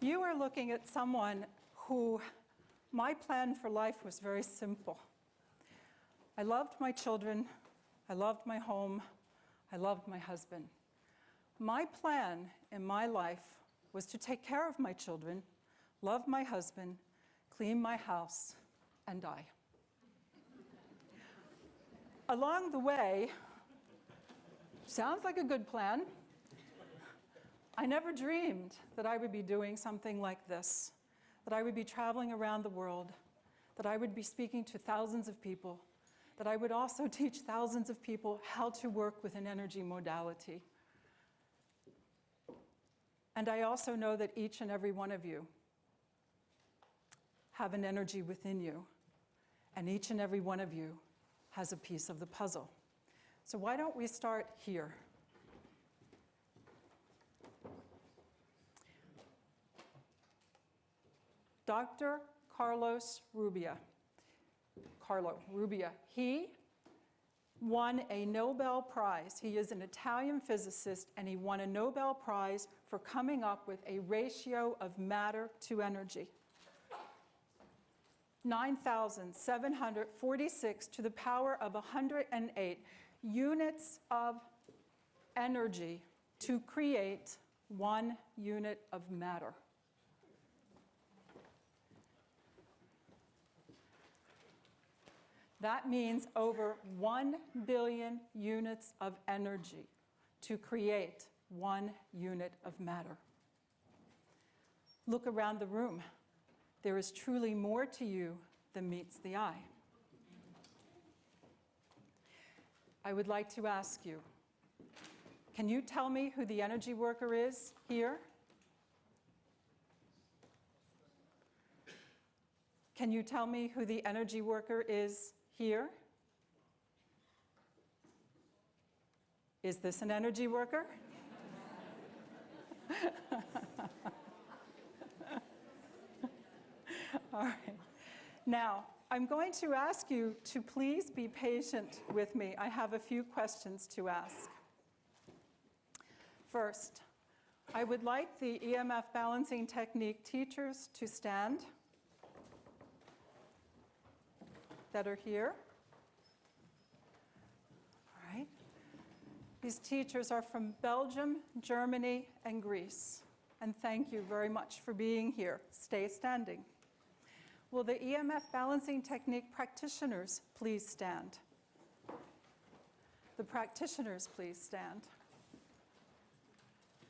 You are looking at someone who, my plan for life was very simple. I loved my children, I loved my home, I loved my husband. My plan in my life was to take care of my children, love my husband, clean my house, and die. Along the way, sounds like a good plan. I never dreamed that I would be doing something like this, that I would be traveling around the world, that I would be speaking to thousands of people, that I would also teach thousands of people how to work with an energy modality. And I also know that each and every one of you have an energy within you, and each and every one of you has a piece of the puzzle. So why don't we start here? Dr. Carlo Rubbia, he won a Nobel Prize. He is an Italian physicist, and he won a Nobel Prize for coming up with a ratio of matter to energy. 9,746 to the power of 108 units of energy to create 1 unit of matter. That means over 1 billion units of energy to create 1 unit of matter. Look around the room. There is truly more to you than meets the eye. I would like to ask you, can you tell me who the energy worker is here? Can you tell me who the energy worker is here? Is this an energy worker? All right. Now, I'm going to ask you to please be patient with me. I have a few questions to ask. First, I would like the EMF Balancing Technique teachers to stand that are here. All right. These teachers are from Belgium, Germany, and Greece. And thank you very much for being here. Stay standing. Will the EMF Balancing Technique practitioners please stand? The practitioners please stand.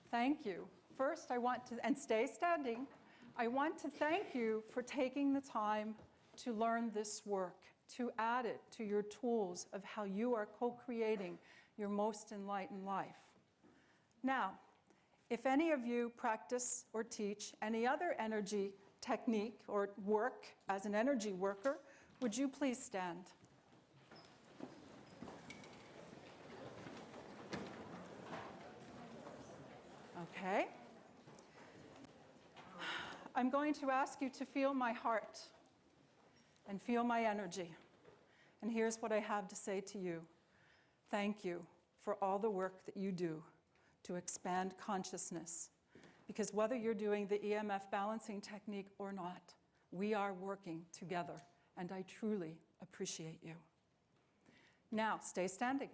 Thank you. First, I want to, and stay standing, I want to thank you for taking the time to learn this work, to add it to your tools of how you are co-creating your most enlightened life. Now, if any of you practice or teach any other energy technique or work as an energy worker, would you please stand? Okay. I'm going to ask you to feel my heart and feel my energy. And here's what I have to say to you. Thank you for all the work that you do to expand consciousness. Because whether you're doing the EMF balancing technique or not, we are working together, and I truly appreciate you. Now, stay standing.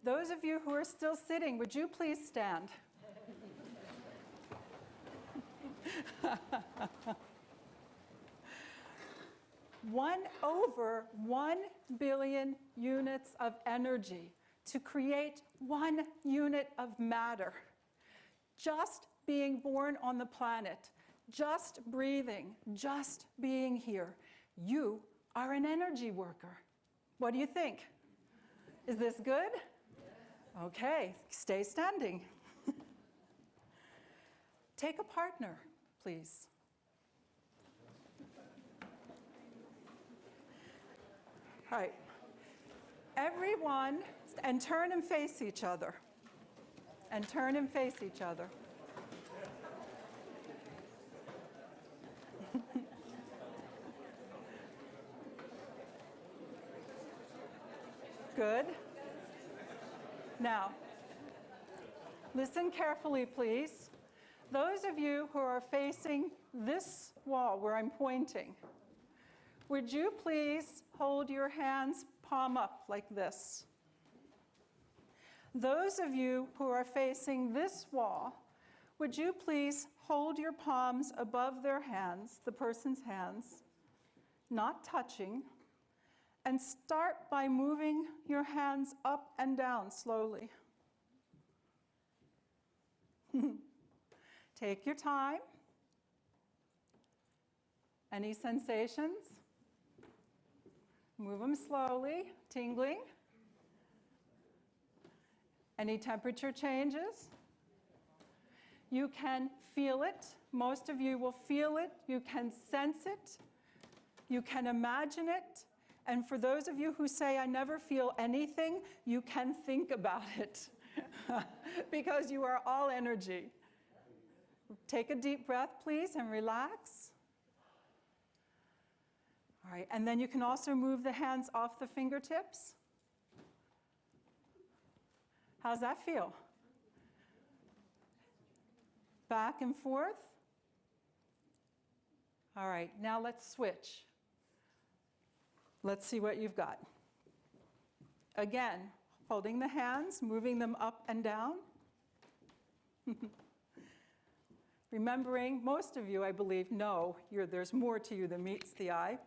Those of you who are still sitting, would you please stand? 1 billion units of energy to create 1 unit of matter. Just being born on the planet, just breathing, just being here. You are an energy worker. What do you think? Is this good? Okay, stay standing. Take a partner, please. All right. Everyone, and turn and face each other. And turn and face each other. Good. Now, listen carefully, please. Those of you who are facing this wall where I'm pointing, would you please hold your hands palm up like this? Those of you who are facing this wall, would you please hold your palms above their hands, the person's hands, not touching, and start by moving your hands up and down slowly. Take your time. Any sensations? Move them slowly, tingling. Any temperature changes? You can feel it. Most of you will feel it. You can sense it. You can imagine it. And for those of you who say, I never feel anything, you can think about it because you are all energy. Take a deep breath, please, and relax. All right, and then you can also move the hands off the fingertips. How's that feel? Back and forth. All right, now let's switch. Let's see what you've got. Again, holding the hands, moving them up and down. Remembering, most of you, I believe, know there's more to you than meets the eye.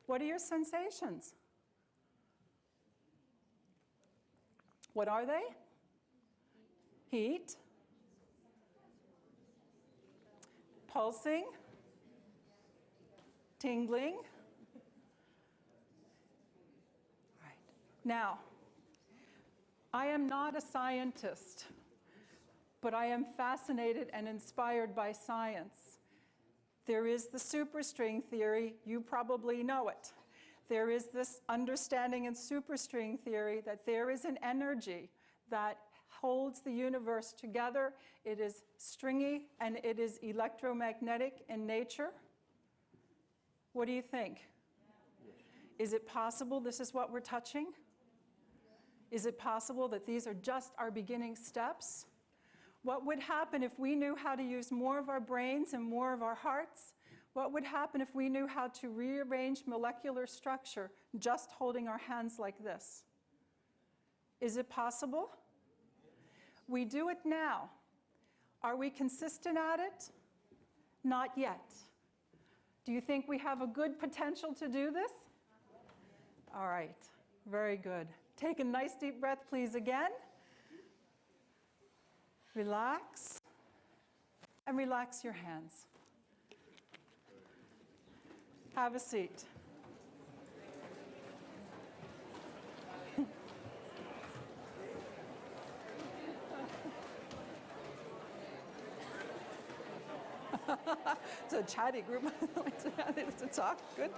What are your sensations? What are they? Heat. Pulsing. Tingling. Now, I am not a scientist, but I am fascinated and inspired by science. There is the superstring theory, you probably know it. There is this understanding in superstring theory that there is an energy that holds the universe together. It is stringy and it is electromagnetic in nature. What do you think? Is it possible this is what we're touching? Is it possible that these are just our beginning steps? What would happen if we knew how to use more of our brains and more of our hearts? What would happen if we knew how to rearrange molecular structure just holding our hands like this? Is it possible? We do it now. Are we consistent at it? Not yet. Do you think we have a good potential to do this? All right, very good. Take a nice deep breath, please, again. Relax. And relax your hands. Have a seat. It's a chatty group. To talk. Good.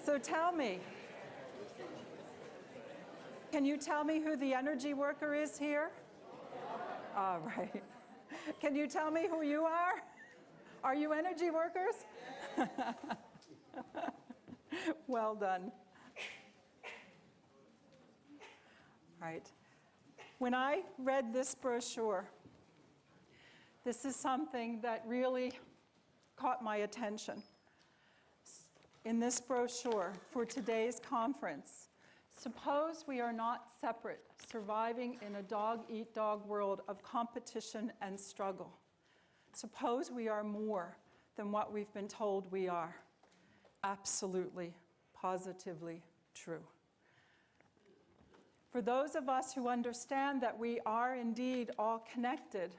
So tell me, can you tell me who the energy worker is here? All right. Can you tell me who you are? Are you energy workers? Well done. All right. When I read this brochure, this is something that really caught my attention. In this brochure for today's conference, suppose we are not separate, surviving in a dog-eat-dog world of competition and struggle. Suppose we are more than what we've been told we are. Absolutely, positively true. For those of us who understand that we are indeed all connected,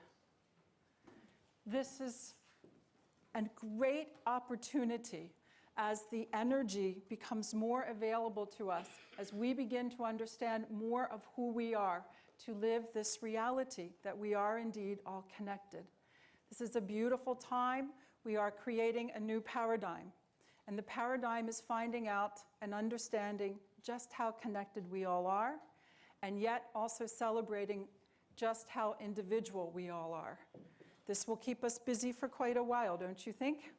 this is a great opportunity as the energy becomes more available to us, as we begin to understand more of who we are, to live this reality that we are indeed all connected. This is a beautiful time. We are creating a new paradigm. And the paradigm is finding out and understanding just how connected we all are, and yet also celebrating just how individual we all are. This will keep us busy for quite a while, don't you think?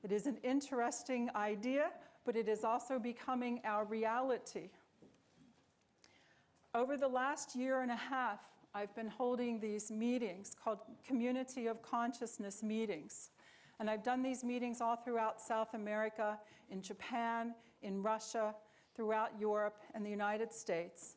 It is an interesting idea, but it is also becoming our reality. Over the last year and a half, I've been holding these meetings called Community of Consciousness meetings. And I've done these meetings all throughout South America, in Japan, in Russia, throughout Europe and the United States.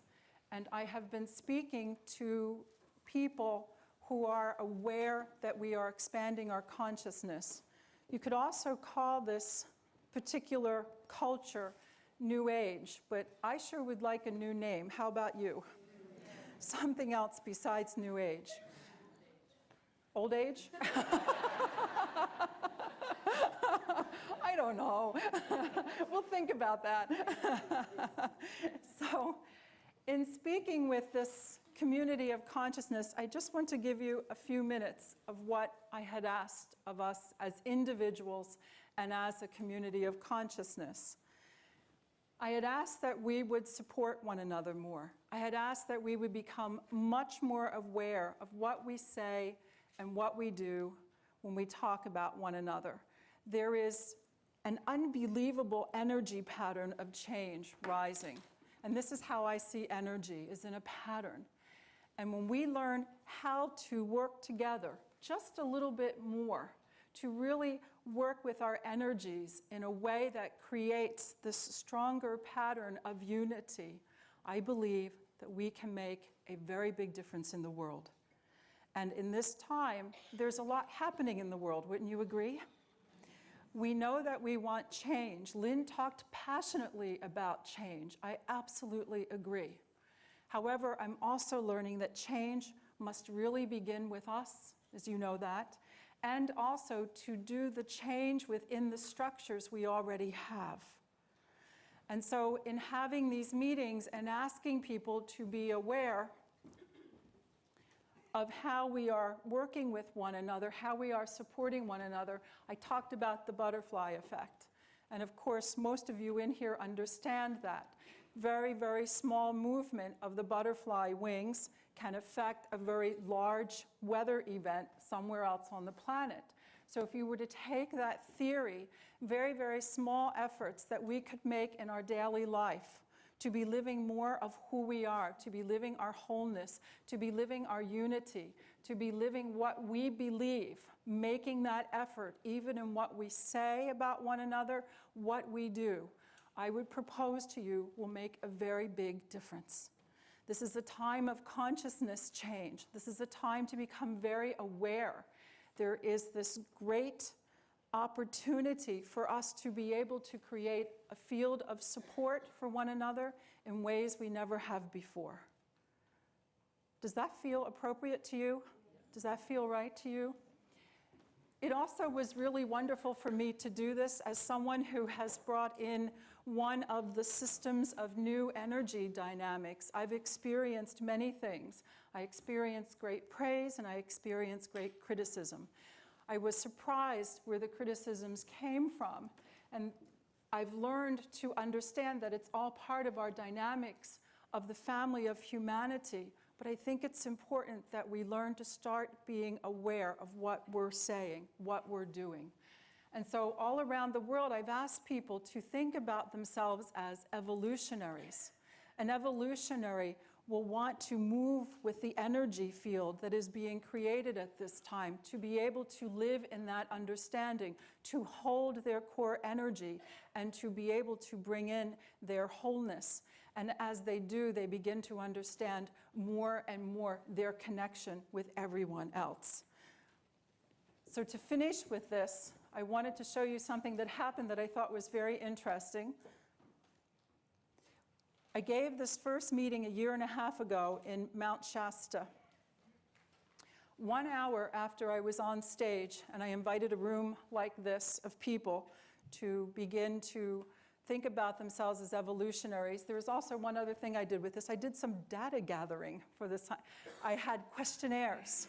And I have been speaking to people who are aware that we are expanding our consciousness. You could also call this particular culture New Age, but I sure would like a new name. How about you? Something else besides New Age. Old Age? I don't know. We'll think about that. So, in speaking with this community of consciousness, I just want to give you a few minutes of what I had asked of us as individuals and as a community of consciousness. I had asked that we would support one another more. I had asked that we would become much more aware of what we say and what we do when we talk about one another. There is an unbelievable energy pattern of change rising. And this is how I see energy, is in a pattern. And when we learn how to work together just a little bit more, to really work with our energies in a way that creates this stronger pattern of unity, I believe that we can make a very big difference in the world. And in this time, there's a lot happening in the world, wouldn't you agree? We know that we want change. Lynn talked passionately about change. I absolutely agree. However, I'm also learning that change must really begin with us, as you know that, and also to do the change within the structures we already have. And so in having these meetings and asking people to be aware of how we are working with one another, how we are supporting one another, I talked about the butterfly effect. And of course, most of you in here understand that. Very, very small movement of the butterfly wings can affect a very large weather event somewhere else on the planet. So if you were to take that theory, very, very small efforts that we could make in our daily life to be living more of who we are, to be living our wholeness, to be living our unity, to be living what we believe, making that effort even in what we say about one another, what we do, I would propose to you will make a very big difference. This is a time of consciousness change. This is a time to become very aware. There is this great opportunity for us to be able to create a field of support for one another in ways we never have before. Does that feel appropriate to you? Does that feel right to you? It also was really wonderful for me to do this as someone who has brought in one of the systems of new energy dynamics. I've experienced many things. I experienced great praise and I experienced great criticism. I was surprised where the criticisms came from. And I've learned to understand that it's all part of our dynamics of the family of humanity. But I think it's important that we learn to start being aware of what we're saying, what we're doing. And so all around the world, I've asked people to think about themselves as evolutionaries. An evolutionary will want to move with the energy field that is being created at this time, to be able to live in that understanding, to hold their core energy, and to be able to bring in their wholeness. And as they do, they begin to understand more and more their connection with everyone else. So to finish with this, I wanted to show you something that happened that I thought was very interesting. I gave this first meeting 1.5 years ago in Mount Shasta. 1 hour after I was on stage, and I invited a room like this of people to begin to think about themselves as evolutionaries. There was also one other thing I did with this. I did some data gathering for this. I had questionnaires,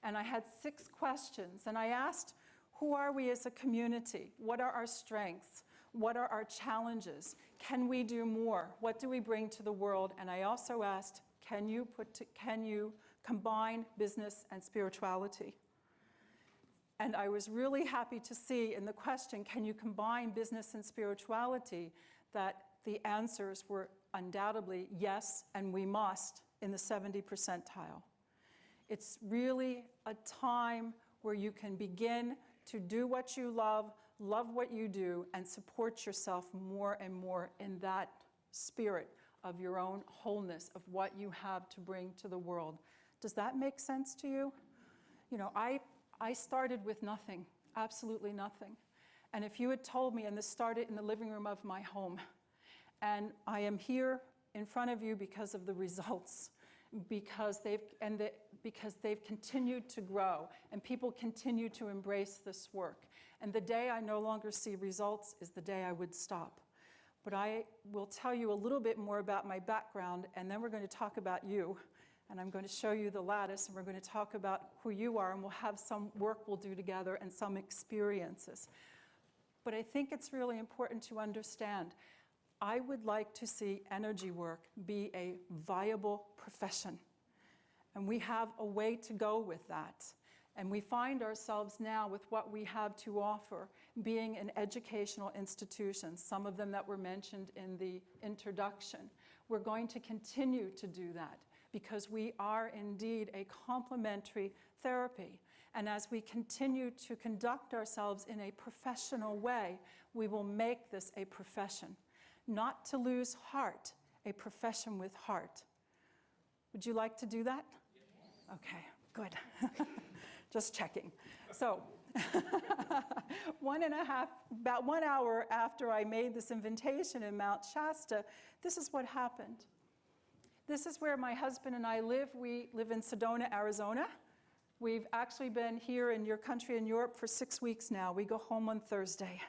and I had 6 questions, and I asked, who are we as a community? What are our strengths? What are our challenges? Can we do more? What do we bring to the world? And I also asked, can you combine business and spirituality? And I was really happy to see in the question, can you combine business and spirituality, that the answers were undoubtedly yes, and we must, in the 70 percentile. It's really a time where you can begin to do what you love what you do, and support yourself more and more in that spirit of your own wholeness, of what you have to bring to the world. Does that make sense to you? You know, I started with nothing, absolutely nothing. And if you had told me, and this started in the living room of my home, and I am here in front of you because of the results, because they've continued to grow, and people continue to embrace this work. And the day I no longer see results is the day I would stop. But I will tell you a little bit more about my background, and then we're going to talk about you. And I'm going to show you the lattice, and we're going to talk about who you are, and we'll have some work we'll do together and some experiences. But I think it's really important to understand, I would like to see energy work be a viable profession. And we have a way to go with that. And we find ourselves now with what we have to offer being in educational institutions, some of them that were mentioned in the introduction. We're going to continue to do that because we are indeed a complementary therapy. And as we continue to conduct ourselves in a professional way, we will make this a profession. Not to lose heart, a profession with heart. Would you like to do that? Yes. Okay, good. Just checking. So, about 1 hour after I made this invitation in Mount Shasta, this is what happened. This is where my husband and I live. We live in Sedona, Arizona. We've actually been here in your country in Europe for 6 weeks now. We go home on Thursday.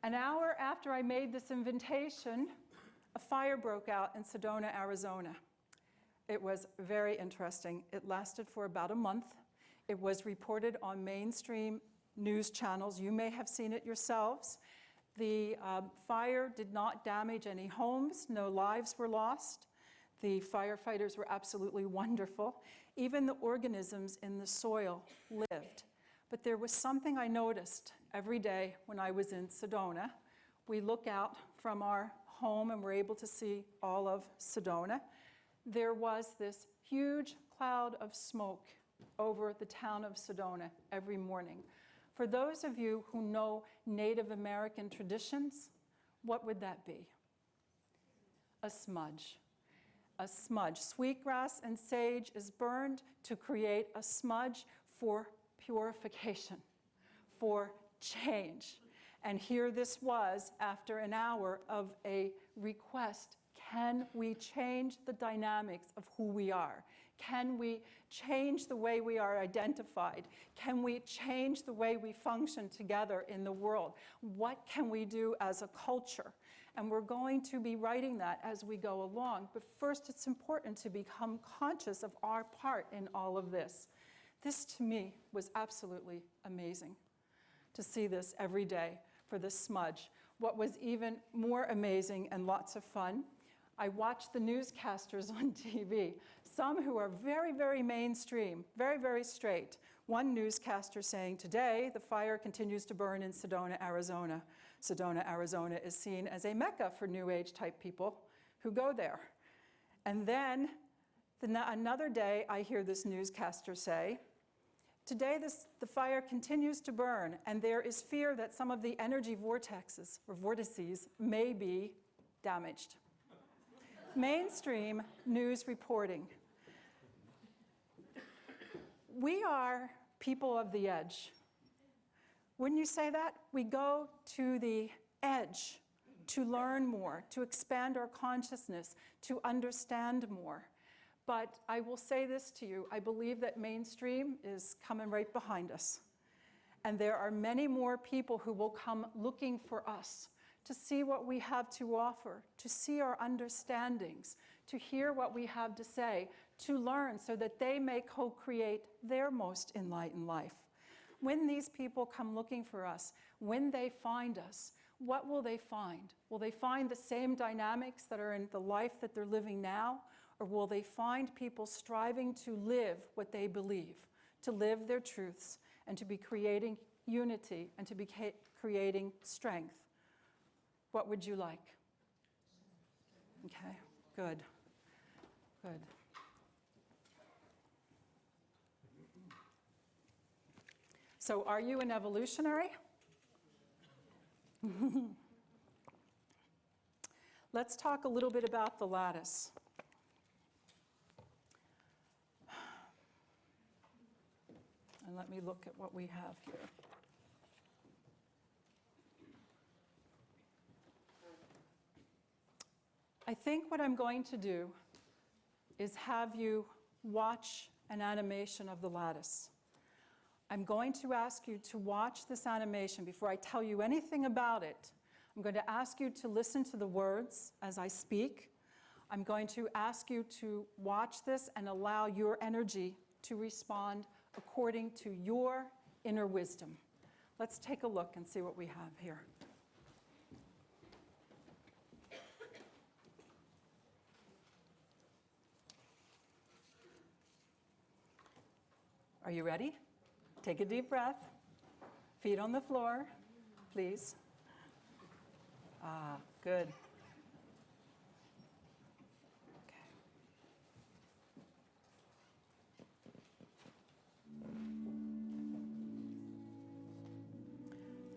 An hour after I made this invitation, a fire broke out in Sedona, Arizona. It was very interesting. It lasted for about a month. It was reported on mainstream news channels. You may have seen it yourselves. The fire did not damage any homes. No lives were lost. The firefighters were absolutely wonderful. Even the organisms in the soil lived. But there was something I noticed every day when I was in Sedona. We look out from our home and we're able to see all of Sedona. There was this huge cloud of smoke over the town of Sedona every morning. For those of you who know Native American traditions, what would that be? A smudge. A smudge. Sweetgrass and sage is burned to create a smudge for purification, for change. And here this was after an hour of a request. Can we change the dynamics of who we are? Can we change the way we are identified? Can we change the way we function together in the world? What can we do as a culture? And we're going to be writing that as we go along. But first, it's important to become conscious of our part in all of this. This, to me, was absolutely amazing to see this every day for this smudge. What was even more amazing and lots of fun, I watched the newscasters on TV, some who are very, very mainstream, very, very straight. One newscaster saying, today, the fire continues to burn in Sedona, Arizona. Sedona, Arizona is seen as a mecca for New Age type people who go there. And then another day, I hear this newscaster say, today, the fire continues to burn, and there is fear that some of the energy vortices may be damaged. Mainstream news reporting. We are people of the edge. Wouldn't you say that? We go to the edge to learn more, to expand our consciousness, to understand more. But I will say this to you, I believe that mainstream is coming right behind us. And there are many more people who will come looking for us to see what we have to offer, to see our understandings, to hear what we have to say, to learn so that they may co-create their most enlightened life. When these people come looking for us, when they find us, what will they find? Will they find the same dynamics that are in the life that they're living now? Or will they find people striving to live what they believe, to live their truths, and to be creating unity, and to be creating strength? What would you like? Okay, good. Good. So are you an evolutionary? Let's talk a little bit about the lattice. And let me look at what we have here. I think what I'm going to do is have you watch an animation of the lattice. I'm going to ask you to watch this animation before I tell you anything about it. I'm going to ask you to listen to the words as I speak. I'm going to ask you to watch this and allow your energy to respond according to your inner wisdom. Let's take a look and see what we have here. Are you ready? Take a deep breath. Feet on the floor, please. Ah, good. Okay.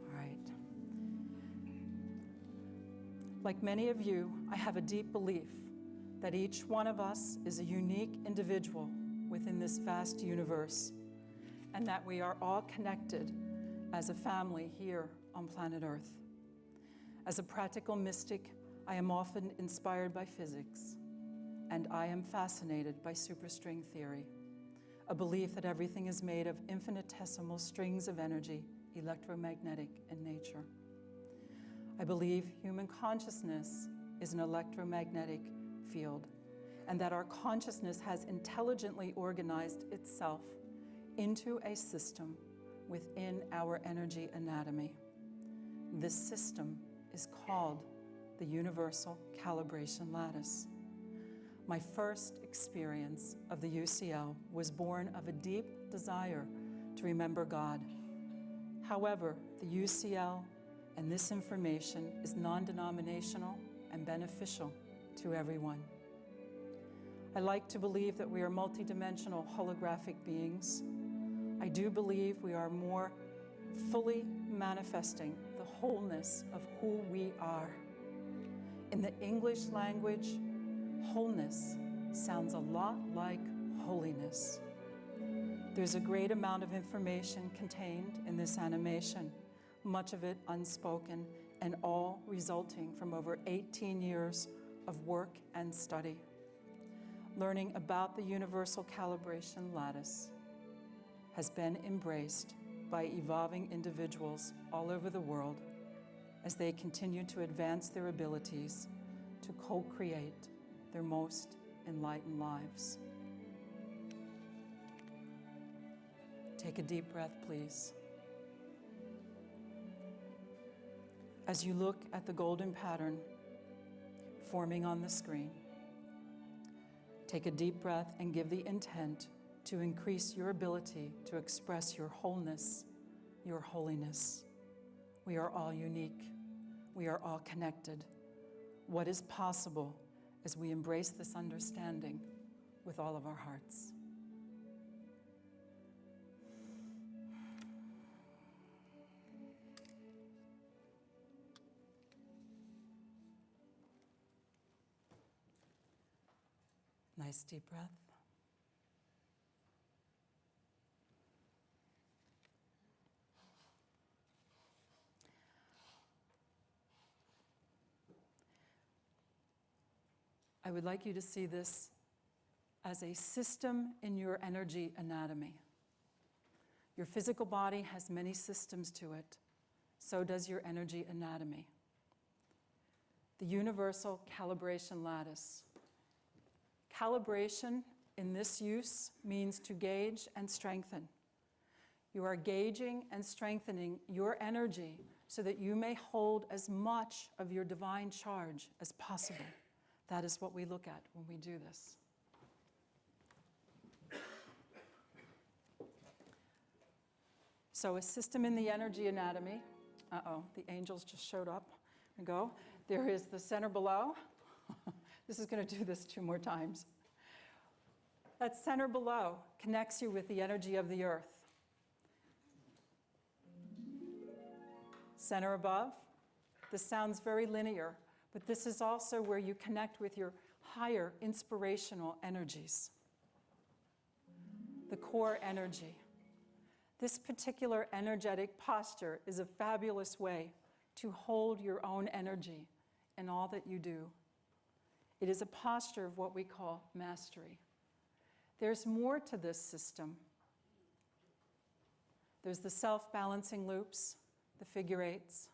All right. Like many of you, I have a deep belief that each one of us is a unique individual within this vast universe, and that we are all connected as a family here on planet Earth. As a practical mystic, I am often inspired by physics, and I am fascinated by superstring theory, a belief that everything is made of infinitesimal strings of energy, electromagnetic in nature. I believe human consciousness is an electromagnetic field, and that our consciousness has intelligently organized itself into a system within our energy anatomy. This system is called the Universal Calibration Lattice. My first experience of the UCL was born of a deep desire to remember God. However, the UCL and this information is non-denominational and beneficial to everyone. I like to believe that we are multidimensional holographic beings. I do believe we are more fully manifesting the wholeness of who we are. In the English language, wholeness sounds a lot like holiness. There's a great amount of information contained in this animation, much of it unspoken, and all resulting from over 18 years of work and study. Learning about the Universal Calibration Lattice has been embraced by evolving individuals all over the world as they continue to advance their abilities to co-create their most enlightened lives. Take a deep breath, please. As you look at the golden pattern forming on the screen, take a deep breath and give the intent to increase your ability to express your wholeness, your holiness. We are all unique. We are all connected. What is possible as we embrace this understanding with all of our hearts? Nice deep breath. I would like you to see this as a system in your energy anatomy. Your physical body has many systems to it. So does your energy anatomy. The Universal Calibration Lattice. Calibration in this use means to gauge and strengthen. You are gauging and strengthening your energy so that you may hold as much of your divine charge as possible. That is what we look at when we do this. So a system in the energy anatomy. Uh-oh, the angels just showed up. There we go. There is the center below. This is going to do this 2 more times. that center below connects you with the energy of the earth. Center above, this sounds very linear, but this is also where you connect with your higher inspirational energies. The core energy. This particular energetic posture is a fabulous way to hold your own energy in all that you do. It is a posture of what we call mastery. There's more to this system. There's the self-balancing loops, the figure eights.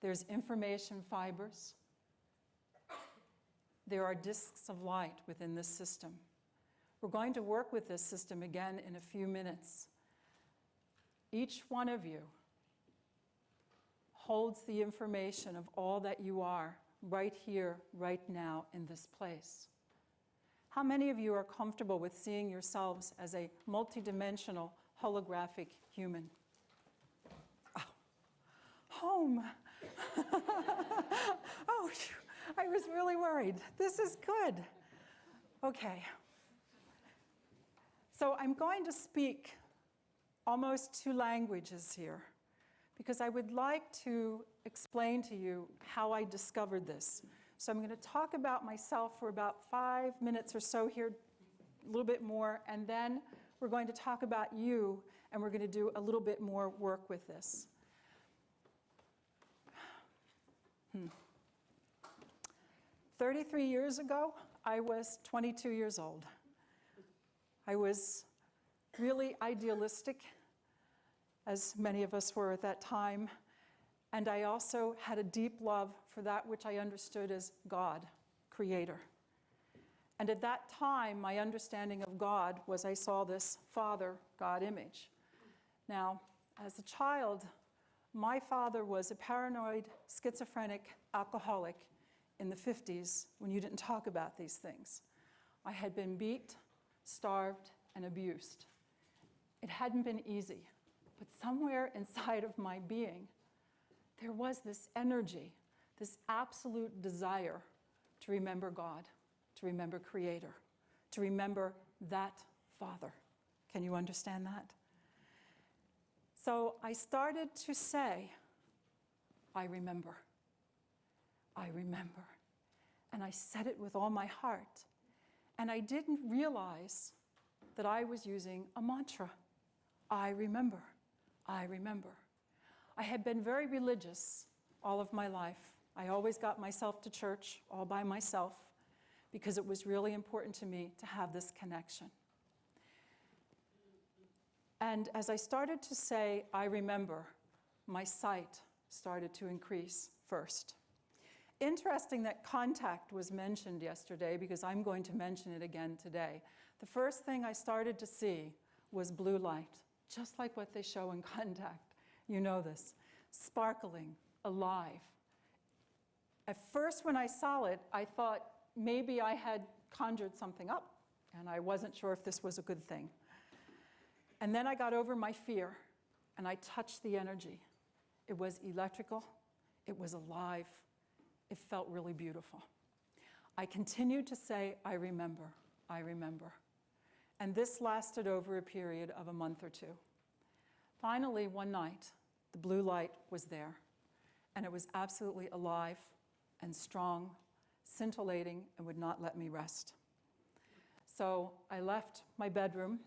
There's information fibers. There are discs of light within this system. We're going to work with this system again in a few minutes. Each one of you holds the information of all that you are right here, right now, in this place. How many of you are comfortable with seeing yourselves as a multidimensional holographic human? Oh, home. Oh, I was really worried. This is good. Okay. So I'm going to speak almost two languages here because I would like to explain to you how I discovered this. So I'm going to talk about myself for about 5 minutes or so here, a little bit more, and then we're going to talk about you, and we're going to do a little bit more work with this. 33 years ago, I was 22 years old. I was really idealistic, as many of us were at that time, and I also had a deep love for that which I understood as God, Creator. And at that time, my understanding of God was I saw this Father, God image. Now, as a child, my father was a paranoid, schizophrenic alcoholic in the 50s when you didn't talk about these things. I had been beat, starved, and abused. It hadn't been easy, but somewhere inside of my being, there was this energy, this absolute desire to remember God, to remember Creator, to remember that Father. Can you understand that? So I started to say, I remember. I remember. And I said it with all my heart. And I didn't realize that I was using a mantra. I remember. I remember. I had been very religious all of my life. I always got myself to church all by myself because it was really important to me to have this connection. And as I started to say, I remember, my sight started to increase first. Interesting that contact was mentioned yesterday because I'm going to mention it again today. The first thing I started to see was blue light, just like what they show in Contact. You know this. Sparkling, alive. At first when I saw it, I thought maybe I had conjured something up, and I wasn't sure if this was a good thing. And then I got over my fear, and I touched the energy. It was electrical. It was alive. It felt really beautiful. I continued to say, I remember, I remember. And this lasted over a period of a month or two. Finally, one night, the blue light was there, and it was absolutely alive and strong, scintillating, and would not let me rest. So I left my bedroom.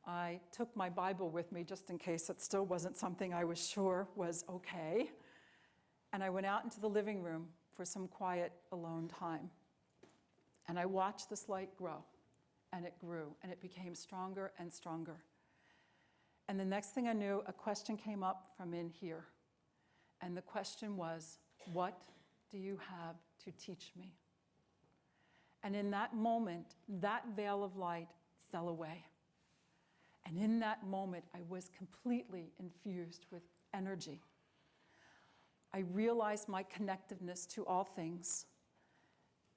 I took my Bible with me just in case it still wasn't something I was sure was okay. And I went out into the living room for some quiet, alone time. And I watched this light grow, and it grew, and it became stronger and stronger. And the next thing I knew, a question came up from in here. And the question was, what do you have to teach me? And in that moment, that veil of light fell away. And in that moment, I was completely infused with energy. I realized my connectiveness to all things.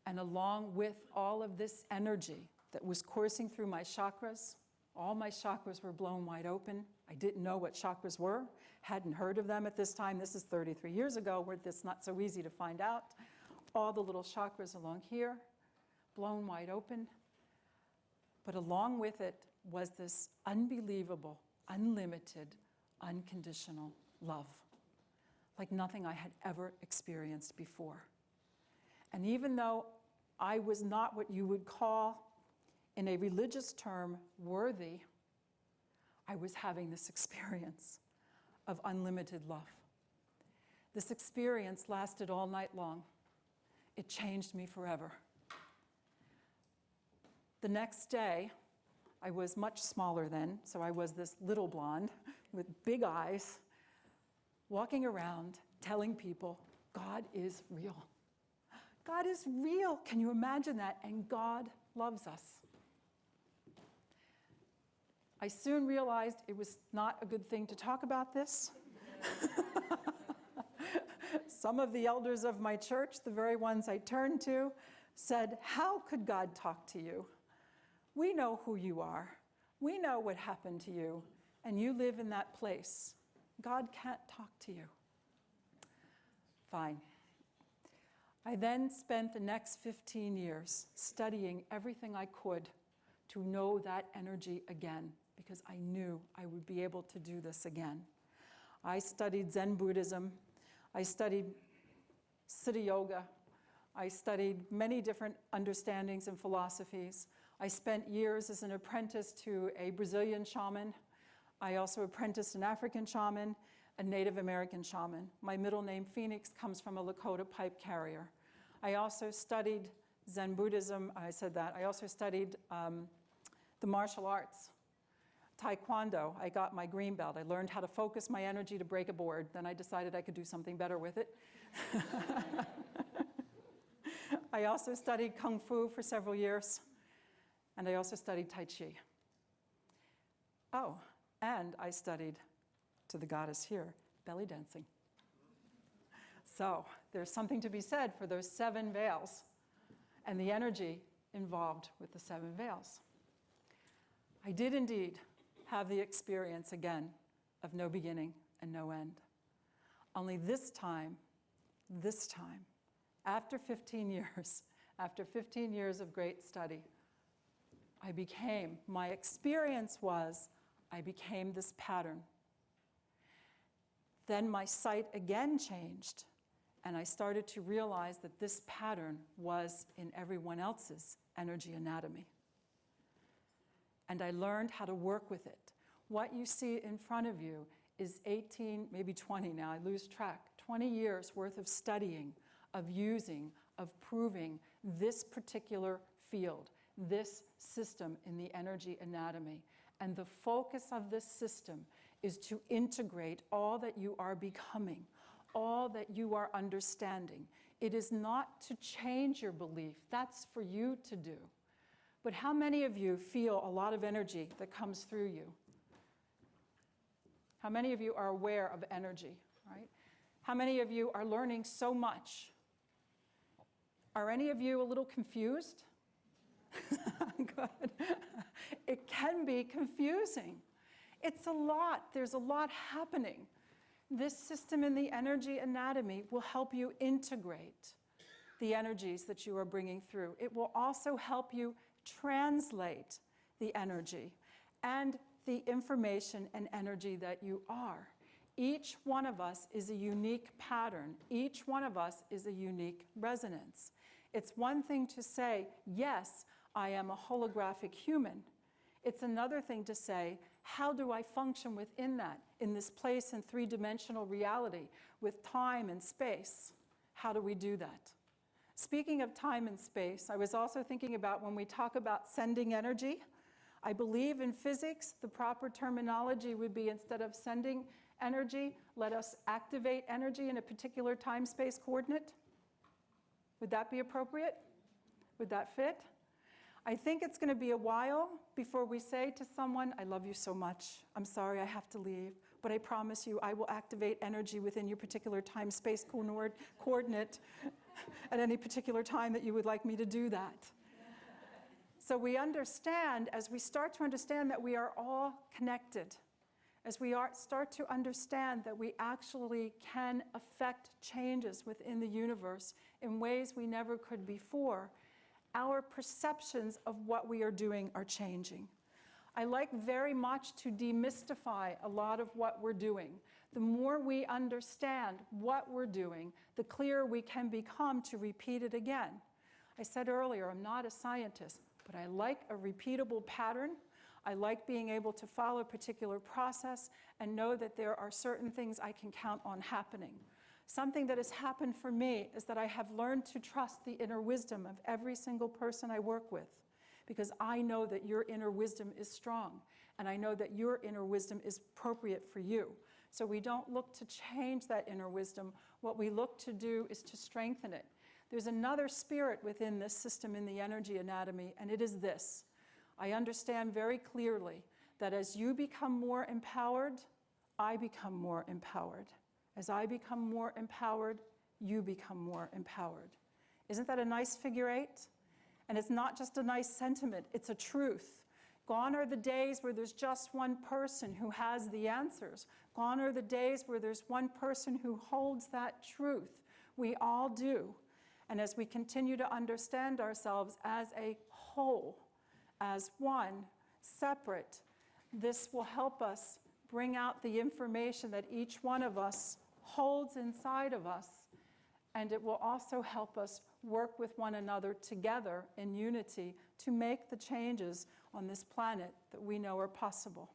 And along with all of this energy that was coursing through my chakras, all my chakras were blown wide open. I didn't know what chakras were, hadn't heard of them at this time. This is 33 years ago, where it's not so easy to find out. All the little chakras along here, blown wide open. But along with it was this unbelievable, unlimited, unconditional love, like nothing I had ever experienced before. And even though I was not what you would call, in a religious term, worthy, I was having this experience of unlimited love. This experience lasted all night long. It changed me forever. The next day, I was much smaller then, so I was this little blonde with big eyes, walking around telling people, God is real. God is real. Can you imagine that? And God loves us. I soon realized it was not a good thing to talk about this. Some of the elders of my church, the very ones I turned to, said, how could God talk to you? We know who you are. We know what happened to you, and you live in that place. God can't talk to you. Fine. I then spent the next 15 years studying everything I could to know that energy again, because I knew I would be able to do this again. I studied Zen Buddhism. I studied Siddha Yoga. I studied many different understandings and philosophies. I spent years as an apprentice to a Brazilian shaman. I also apprenticed an African shaman, a Native American shaman. My middle name, Phoenix, comes from a Lakota pipe carrier. I also studied Zen Buddhism. I said that. I also studied the martial arts. Taekwondo, I got my green belt. I learned how to focus my energy to break a board. Then I decided I could do something better with it. I also studied Kung Fu for several years. And I also studied Tai Chi. Oh, and I studied, to the goddess here, belly dancing. So there's something to be said for those 7 veils and the energy involved with the 7 veils. I did indeed have the experience again of no beginning and no end. Only this time, after 15 years of great study, my experience was, I became this pattern. Then my sight again changed, and I started to realize that this pattern was in everyone else's energy anatomy. And I learned how to work with it. What you see in front of you is 18, maybe 20 now, I lose track, 20 years worth of studying, of using, of proving this particular field, this system in the energy anatomy. And the focus of this system is to integrate all that you are becoming, all that you are understanding. It is not to change your belief. That's for you to do. But how many of you feel a lot of energy that comes through you? How many of you are aware of energy, right? How many of you are learning so much? Are any of you a little confused? Good. It can be confusing. It's a lot. There's a lot happening. This system in the energy anatomy will help you integrate the energies that you are bringing through. It will also help you translate the energy and the information and energy that you are. Each one of us is a unique pattern. Each one of us is a unique resonance. It's one thing to say, yes, I am a holographic human. It's another thing to say, how do I function within that, in this place in 3-dimensional reality, with time and space? How do we do that? Speaking of time and space, I was also thinking about when we talk about sending energy, I believe in physics, the proper terminology would be, instead of sending energy, let us activate energy in a particular time-space coordinate. Would that be appropriate? Would that fit? I think it's going to be a while before we say to someone, I love you so much. I'm sorry I have to leave, but I promise you I will activate energy within your particular time-space coordinate at any particular time that you would like me to do that. So we understand, as we start to understand that we are all connected, as we start to understand that we actually can affect changes within the universe in ways we never could before, our perceptions of what we are doing are changing. I like very much to demystify a lot of what we're doing. The more we understand what we're doing, the clearer we can become to repeat it again. I said earlier, I'm not a scientist, but I like a repeatable pattern. I like being able to follow a particular process and know that there are certain things I can count on happening. Something that has happened for me is that I have learned to trust the inner wisdom of every single person I work with, because I know that your inner wisdom is strong, and I know that your inner wisdom is appropriate for you. So we don't look to change that inner wisdom. What we look to do is to strengthen it. There's another spirit within this system in the energy anatomy, and it is this. I understand very clearly that as you become more empowered, I become more empowered. As I become more empowered, you become more empowered. Isn't that a nice figure eight? And it's not just a nice sentiment, it's a truth. Gone are the days where there's just one person who has the answers. Gone are the days where there's one person who holds that truth. We all do. And as we continue to understand ourselves as a whole, as one, separate, this will help us bring out the information that each one of us holds inside of us, and it will also help us work with one another together in unity to make the changes on this planet that we know are possible.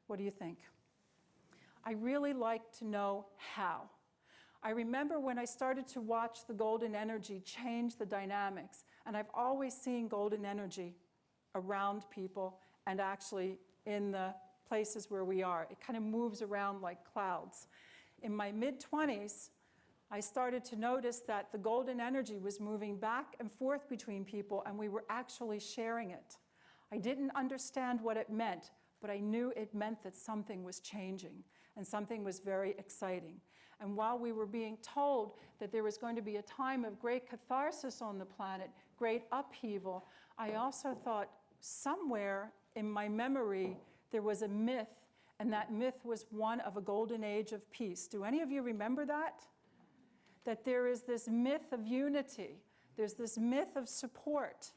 What do you think? I really like to know how. I remember when I started to watch the golden energy change the dynamics, and I've always seen golden energy around people and actually in the places where we are. It kind of moves around like clouds. In my mid-20s, I started to notice that the golden energy was moving back and forth between people, and we were actually sharing it. I didn't understand what it meant, but I knew it meant that something was changing, and something was very exciting. And while we were being told that there was going to be a time of great catharsis on the planet, great upheaval, I also thought somewhere in my memory there was a myth, and that myth was one of a golden age of peace. Do any of you remember that? That there is this myth of unity, there's this myth of support,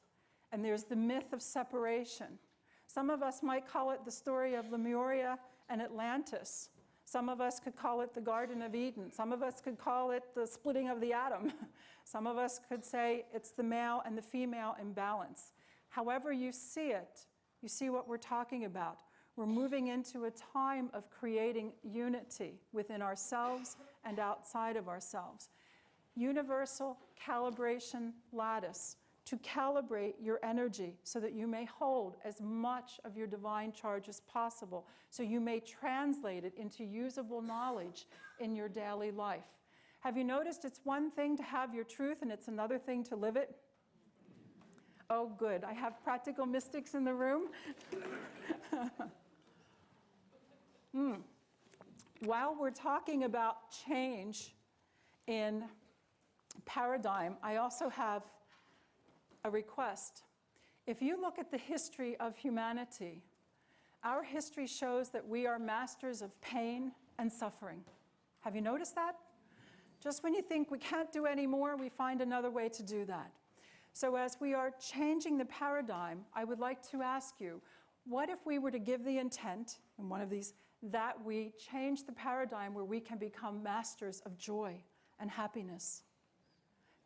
and there's the myth of separation. Some of us might call it the story of Lemuria and Atlantis. Some of us could call it the Garden of Eden. Some of us could call it the splitting of the atom. Some of us could say it's the male and the female imbalance. However you see it, you see what we're talking about. We're moving into a time of creating unity within ourselves and outside of ourselves. Universal Calibration Lattice, to calibrate your energy so that you may hold as much of your divine charge as possible, so you may translate it into usable knowledge in your daily life. Have you noticed it's one thing to have your truth and it's another thing to live it? Oh, good. I have practical mystics in the room. While we're talking about change in paradigm, I also have a request. If you look at the history of humanity, our history shows that we are masters of pain and suffering. Have you noticed that? Just when you think we can't do any more, we find another way to do that. So as we are changing the paradigm, I would like to ask you, what if we were to give the intent in one of these that we change the paradigm where we can become masters of joy and happiness?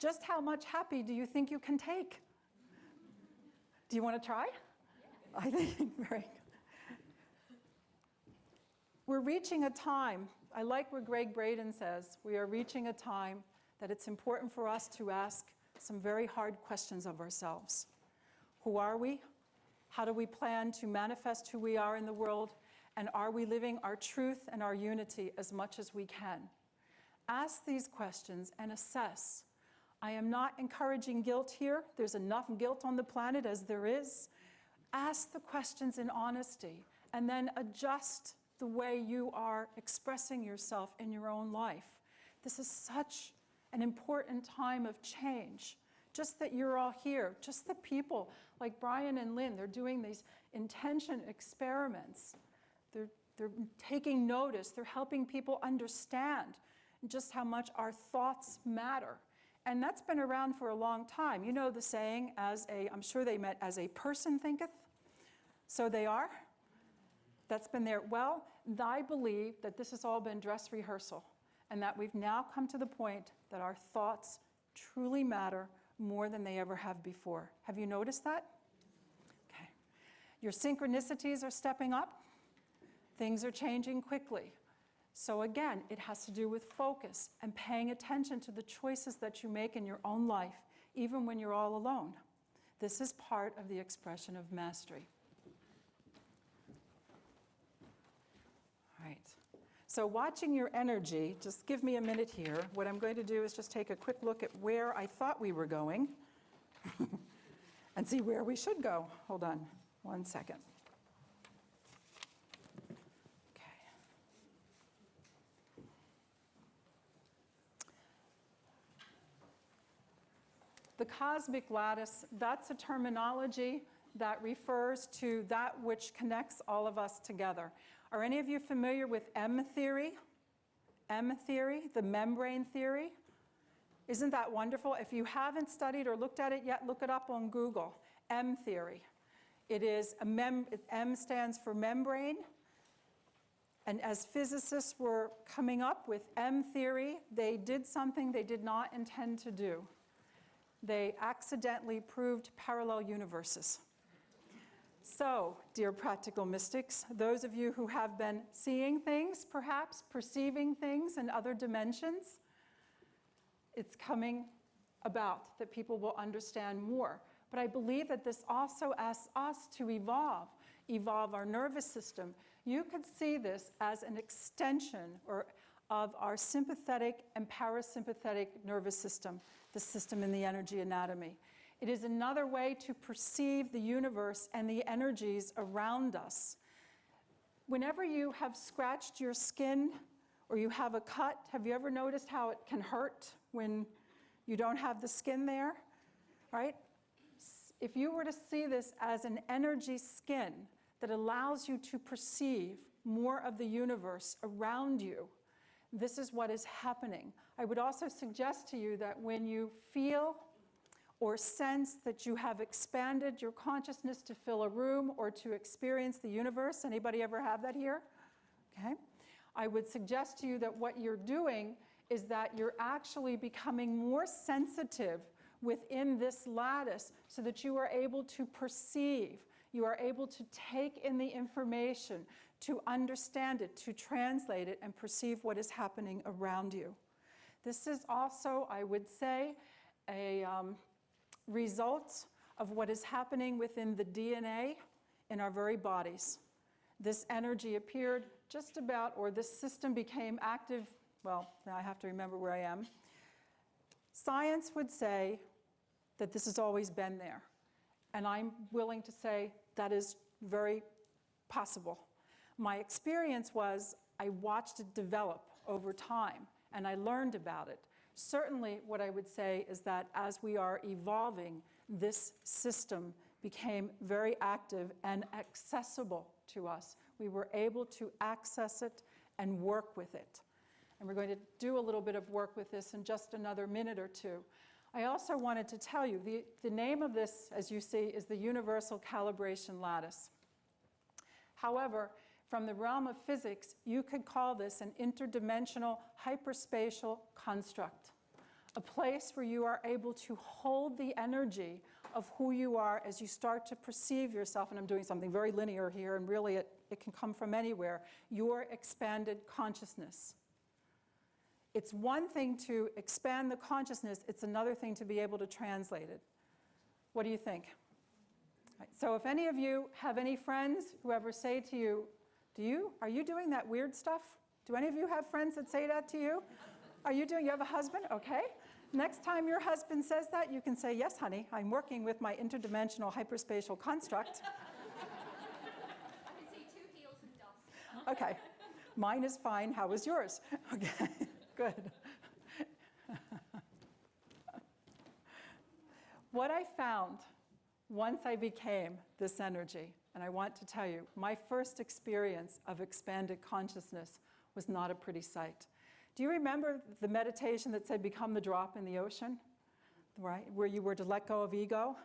Just how much happy do you think you can take? Do you want to try? Yeah. I think very good. We're reaching a time, I like what Greg Braden says, we are reaching a time that it's important for us to ask some very hard questions of ourselves. Who are we? How do we plan to manifest who we are in the world? And are we living our truth and our unity as much as we can? Ask these questions and assess. I am not encouraging guilt here. There's enough guilt on the planet as there is. Ask the questions in honesty and then adjust the way you are expressing yourself in your own life. This is such an important time of change. Just that you're all here, just the people like Brian and Lynn, they're doing these intention experiments. They're taking notice, they're helping people understand just how much our thoughts matter. And that's been around for a long time. You know the saying, I'm sure they meant, as a person thinketh, so they are. That's been there. Well, I believe that this has all been dress rehearsal, and that we've now come to the point that our thoughts truly matter more than they ever have before. Have you noticed that? Okay. Your synchronicities are stepping up. Things are changing quickly. So again, it has to do with focus and paying attention to the choices that you make in your own life, even when you're all alone. This is part of the expression of mastery. All right. So watching your energy, just give me a minute here. What I'm going to do is just take a quick look at where I thought we were going and see where we should go. Hold on 1 second. The cosmic lattice, that's a terminology that refers to that which connects all of us together. Are any of you familiar with M theory? M theory, the membrane theory? Isn't that wonderful? If you haven't studied or looked at it yet, look it up on Google. M theory. It is M stands for membrane. And as physicists were coming up with M theory, they did something they did not intend to do. They accidentally proved parallel universes. So, dear practical mystics, those of you who have been seeing things, perhaps perceiving things in other dimensions, it's coming about that people will understand more. But I believe that this also asks us to evolve our nervous system. You could see this as an extension of our sympathetic and parasympathetic nervous system, the system in the energy anatomy. It is another way to perceive the universe and the energies around us. Whenever you have scratched your skin or you have a cut, have you ever noticed how it can hurt when you don't have the skin there? Right? If you were to see this as an energy skin that allows you to perceive more of the universe around you, this is what is happening. I would also suggest to you that when you feel or sense that you have expanded your consciousness to fill a room or to experience the universe, anybody ever have that here? Okay. I would suggest to you that what you're doing is that you're actually becoming more sensitive within this lattice so that you are able to perceive, you are able to take in the information, to understand it, to translate it, and perceive what is happening around you. This is also, I would say, a result of what is happening within the DNA in our very bodies. This energy appeared just about, or this system became active, well, now I have to remember where I am. Science would say that this has always been there. And I'm willing to say that is very possible. My experience was I watched it develop over time, and I learned about it. Certainly, what I would say is that as we are evolving, this system became very active and accessible to us. We were able to access it and work with it. And we're going to do a little bit of work with this in just another minute or two. I also wanted to tell you, the name of this, as you see, is the Universal Calibration Lattice. However, from the realm of physics, you could call this an interdimensional hyperspatial construct, a place where you are able to hold the energy of who you are as you start to perceive yourself, and I'm doing something very linear here, and really it can come from anywhere, your expanded consciousness. It's one thing to expand the consciousness, it's another thing to be able to translate it. What do you think? Right, so if any of you have any friends who ever say to you, are you doing that weird stuff? Do any of you have friends that say that to you? You have a husband? Okay. Next time your husband says that, you can say, yes, honey, I'm working with my interdimensional hyperspatial construct. I can see 2 heels and dust. Okay. Mine is fine. How is yours? Okay. Good. What I found once I became this energy, and I want to tell you, my first experience of expanded consciousness was not a pretty sight. Do you remember the meditation that said, become the drop in the ocean? right? Where you were to let go of ego.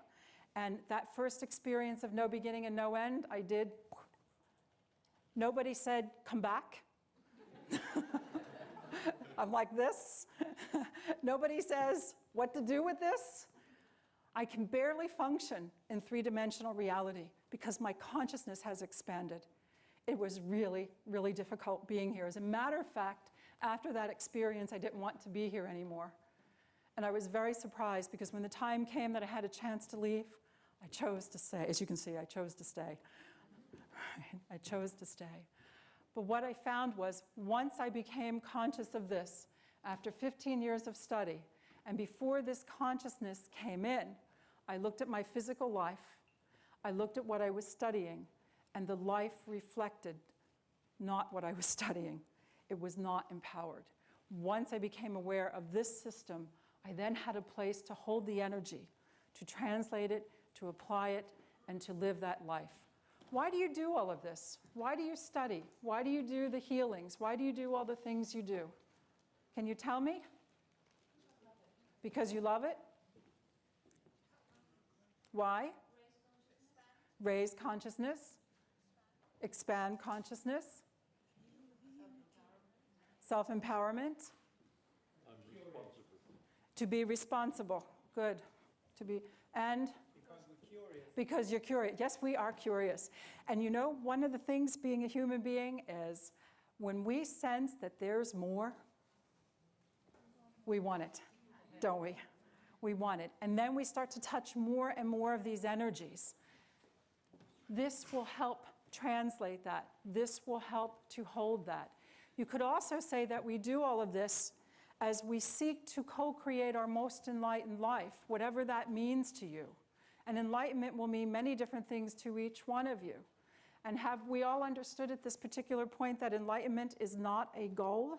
And that first experience of no beginning and no end, I did. Nobody said, come back. I'm like this. Nobody says what to do with this. I can barely function in three-dimensional reality because my consciousness has expanded. It was really, really difficult being here. As a matter of fact, after that experience, I didn't want to be here anymore. And I was very surprised because when the time came that I had a chance to leave, I chose to stay. As you can see, I chose to stay. I chose to stay. But what I found was once I became conscious of this, after 15 years of study, and before this consciousness came in, I looked at my physical life, I looked at what I was studying, and the life reflected not what I was studying. It was not empowered. Once I became aware of this system, I then had a place to hold the energy, to translate it, to apply it, and to live that life. Why do you do all of this? Why do you study? Why do you do the healings? Why do you do all the things you do? Can you tell me? Because you love it? Why? Raise consciousness. Expand consciousness. Self-empowerment. To be responsible. Good. To be, and? Because you're curious. Yes, we are curious. And you know, one of the things being a human being is when we sense that there's more, we want it, don't we? We want it. And then we start to touch more and more of these energies. This will help translate that. This will help to hold that. You could also say that we do all of this as we seek to co-create our most enlightened life, whatever that means to you. And enlightenment will mean many different things to each one of you. And have we all understood at this particular point that enlightenment is not a goal?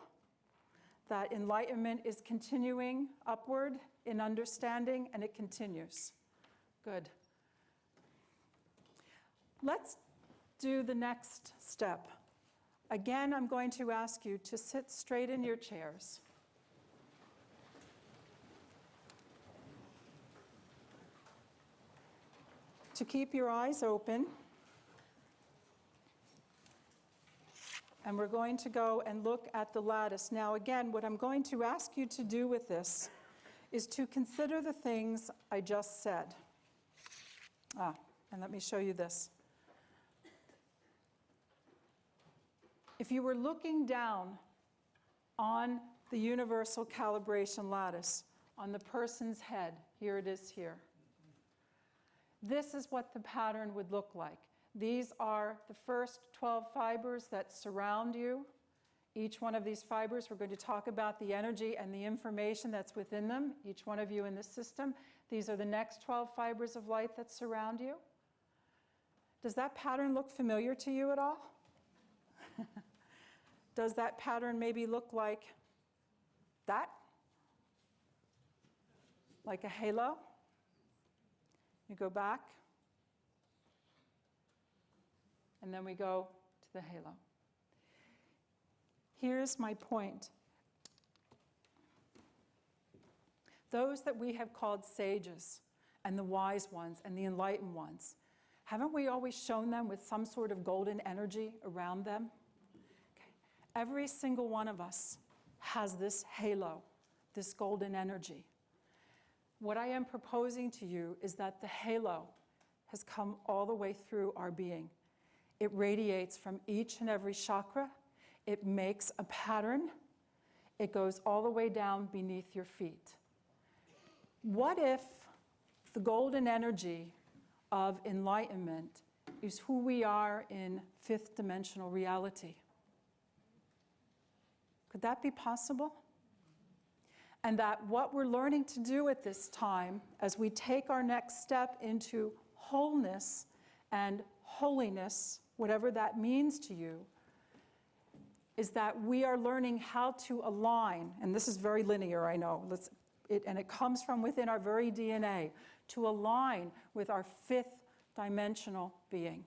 That enlightenment is continuing upward in understanding, and it continues. Good. Let's do the next step. Again, I'm going to ask you to sit straight in your chairs. To keep your eyes open. And we're going to go and look at the lattice. Now again, what I'm going to ask you to do with this is to consider the things I just said. And let me show you this. If you were looking down on the Universal Calibration Lattice, on the person's head, here it is here. This is what the pattern would look like. These are the first 12 fibers that surround you. Each one of these fibers, we're going to talk about the energy and the information that's within them, each one of you in this system. These are the next 12 fibers of light that surround you. Does that pattern look familiar to you at all? Does that pattern maybe look like that? Like a halo? You go back, and then we go to the halo. Here's my point. Those that we have called sages, and the wise ones, and the enlightened ones, haven't we always shown them with some sort of golden energy around them? Okay. Every single one of us has this halo, this golden energy. What I am proposing to you is that the halo has come all the way through our being. It radiates from each and every chakra. It makes a pattern. It goes all the way down beneath your feet. What if the golden energy of enlightenment is who we are in fifth dimensional reality? Could that be possible? And that what we're learning to do at this time, as we take our next step into wholeness and holiness, whatever that means to you, is that we are learning how to align, and this is very linear, I know, and it comes from within our very DNA, to align with our fifth dimensional being,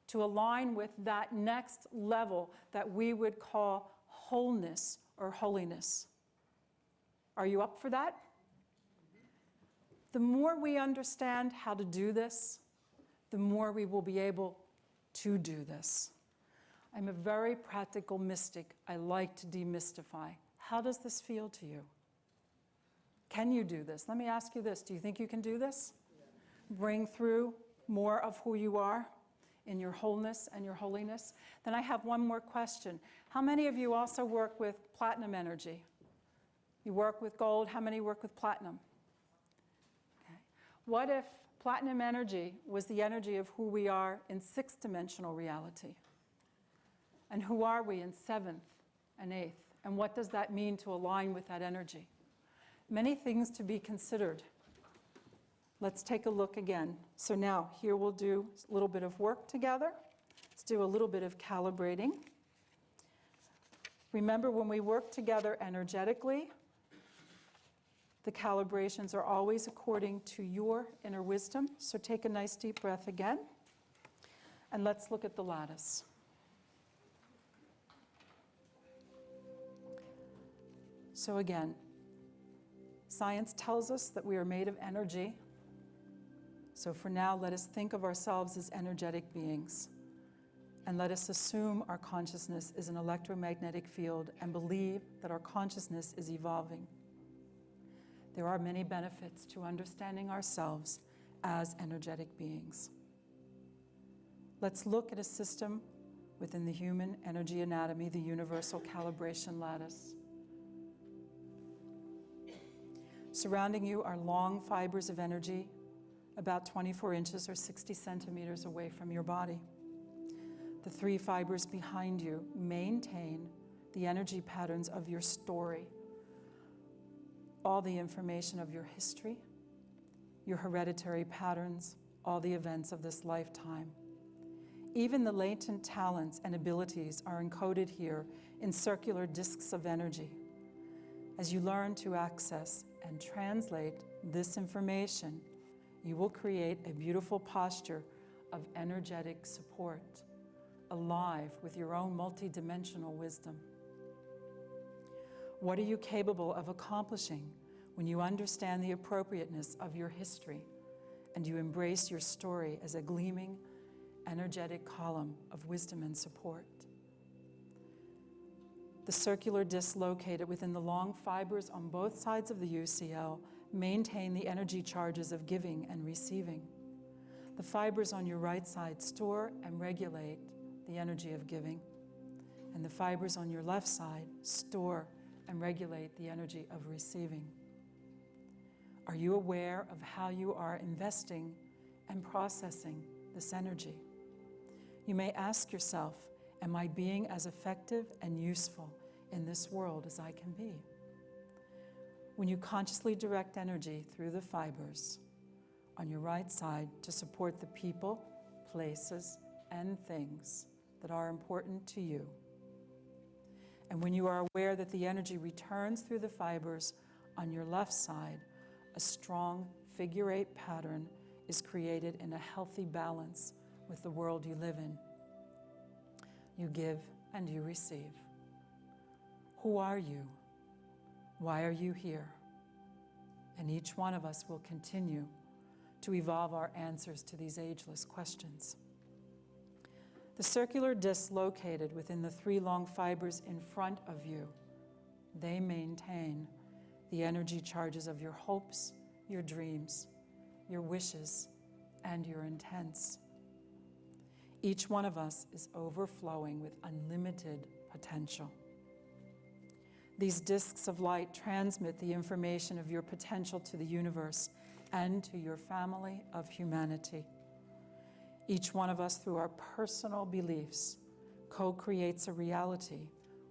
to align with that next level that we would call wholeness or holiness. Are you up for that? The more we understand how to do this, the more we will be able to do this. I'm a very practical mystic. I like to demystify. How does this feel to you? Can you do this? Let me ask you this. Do you think you can do this? Bring through more of who you are in your wholeness and your holiness? Then I have one more question. How many of you also work with platinum energy? You work with gold. How many work with platinum? Okay. What if platinum energy was the energy of who we are in sixth-dimensional reality? And who are we in seventh and eighth? And what does that mean to align with that energy? Many things to be considered. Let's take a look again. So now, here we'll do a little bit of work together. Let's do a little bit of calibrating. Remember, when we work together energetically, the calibrations are always according to your inner wisdom. So take a nice deep breath again. And let's look at the lattice. So again, science tells us that we are made of energy. So for now, let us think of ourselves as energetic beings. And let us assume our consciousness is an electromagnetic field and believe that our consciousness is evolving. There are many benefits to understanding ourselves as energetic beings. Let's look at a system within the human energy anatomy, the Universal Calibration Lattice. Surrounding you are long fibers of energy, about 24 inches or 60 centimeters away from your body. The three fibers behind you maintain the energy patterns of your story, all the information of your history, your hereditary patterns, all the events of this lifetime. Even the latent talents and abilities are encoded here in circular discs of energy. As you learn to access and translate this information, you will create a beautiful posture of energetic support, alive with your own multidimensional wisdom. What are you capable of accomplishing when you understand the appropriateness of your history and you embrace your story as a gleaming, energetic column of wisdom and support? The circular discs located within the long fibers on both sides of the UCL maintain the energy charges of giving and receiving. The fibers on your right side store and regulate the energy of giving, and the fibers on your left side store and regulate the energy of receiving. Are you aware of how you are investing and processing this energy? You may ask yourself, am I being as effective and useful in this world as I can be? When you consciously direct energy through the fibers on your right side to support the people, places, and things that are important to you, and when you are aware that the energy returns through the fibers on your left side, a strong figure-8 pattern is created in a healthy balance with the world you live in. You give and you receive. Who are you? Why are you here? And each one of us will continue to evolve our answers to these ageless questions. The circular discs located within the three long fibers in front of you, they maintain the energy charges of your hopes, your dreams, your wishes, and your intents. Each one of us is overflowing with unlimited potential. These discs of light transmit the information of your potential to the universe and to your family of humanity. Each one of us, through our personal beliefs, co-creates a reality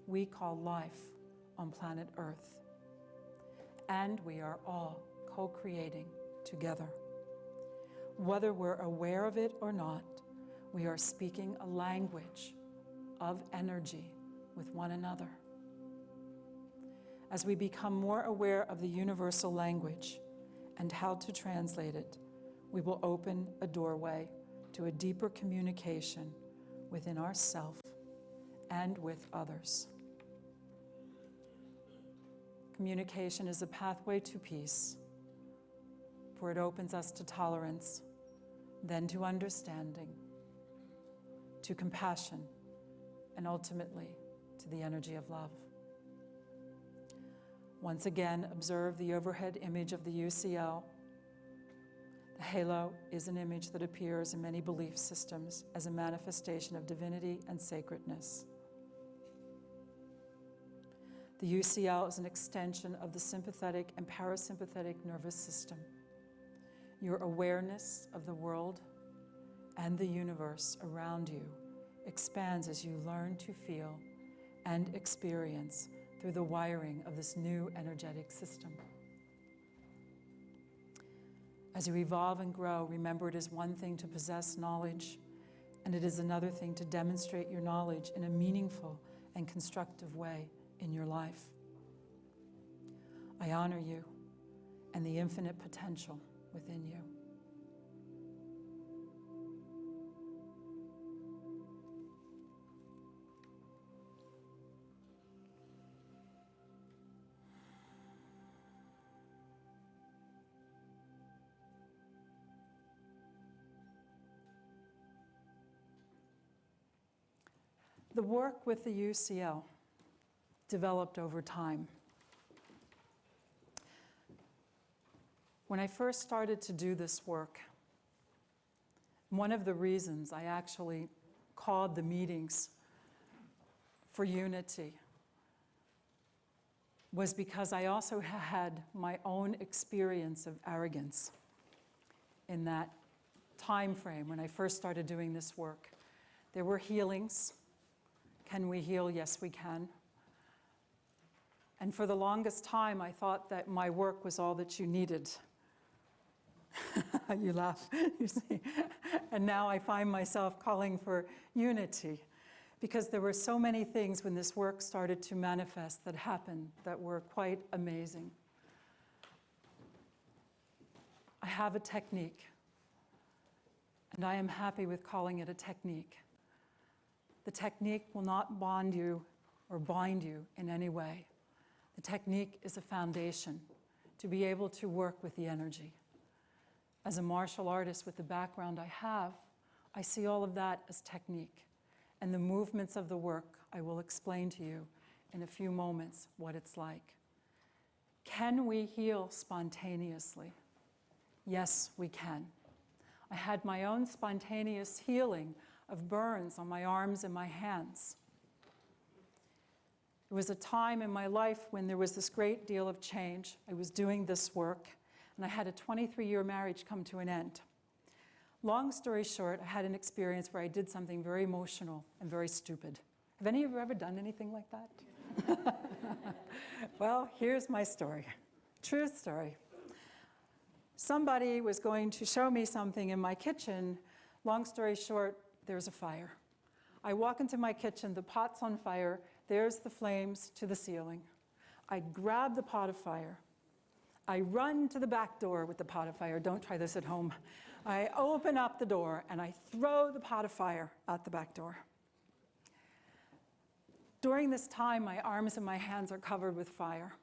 we call life on planet Earth. And we are all co-creating together. Whether we're aware of it or not, we are speaking a language of energy with one another. As we become more aware of the universal language and how to translate it, we will open a doorway to a deeper communication within ourselves and with others. Communication is a pathway to peace. for it opens us to tolerance, then to understanding, to compassion, and ultimately to the energy of love. Once again, observe the overhead image of the UCL. The halo is an image that appears in many belief systems as a manifestation of divinity and sacredness. The UCL is an extension of the sympathetic and parasympathetic nervous system. Your awareness of the world and the universe around you expands as you learn to feel and experience through the wiring of this new energetic system. As you evolve and grow, remember it is one thing to possess knowledge, and it is another thing to demonstrate your knowledge in a meaningful and constructive way in your life. I honor you and the infinite potential within you. The work with the UCL developed over time. When I first started to do this work, one of the reasons I actually called the meetings for unity was because I also had my own experience of arrogance in that time frame when I first started doing this work. There were healings. Can we heal? Yes, we can. And for the longest time, I thought that my work was all that you needed. You laugh, you see. And now I find myself calling for unity, because there were so many things when this work started to manifest that happened that were quite amazing. I have a technique, and I am happy with calling it a technique. The technique will not bond you or bind you in any way. The technique is a foundation to be able to work with the energy. As a martial artist with the background I have, I see all of that as technique. And the movements of the work, I will explain to you in a few moments what it's like. Can we heal spontaneously? Yes, we can. I had my own spontaneous healing of burns on my arms and my hands. There was a time in my life when there was this great deal of change. I was doing this work, and I had a 23-year marriage come to an end. Long story short, I had an experience where I did something very emotional and very stupid. Have any of you ever done anything like that? Well, here's my story. True story. Somebody was going to show me something in my kitchen. Long story short, there's a fire. I walk into my kitchen, the pot's on fire, there's the flames to the ceiling. I grab the pot of fire. I run to the back door with the pot of fire. Don't try this at home. I open up the door and I throw the pot of fire out the back door. During this time, my arms and my hands are covered with fire.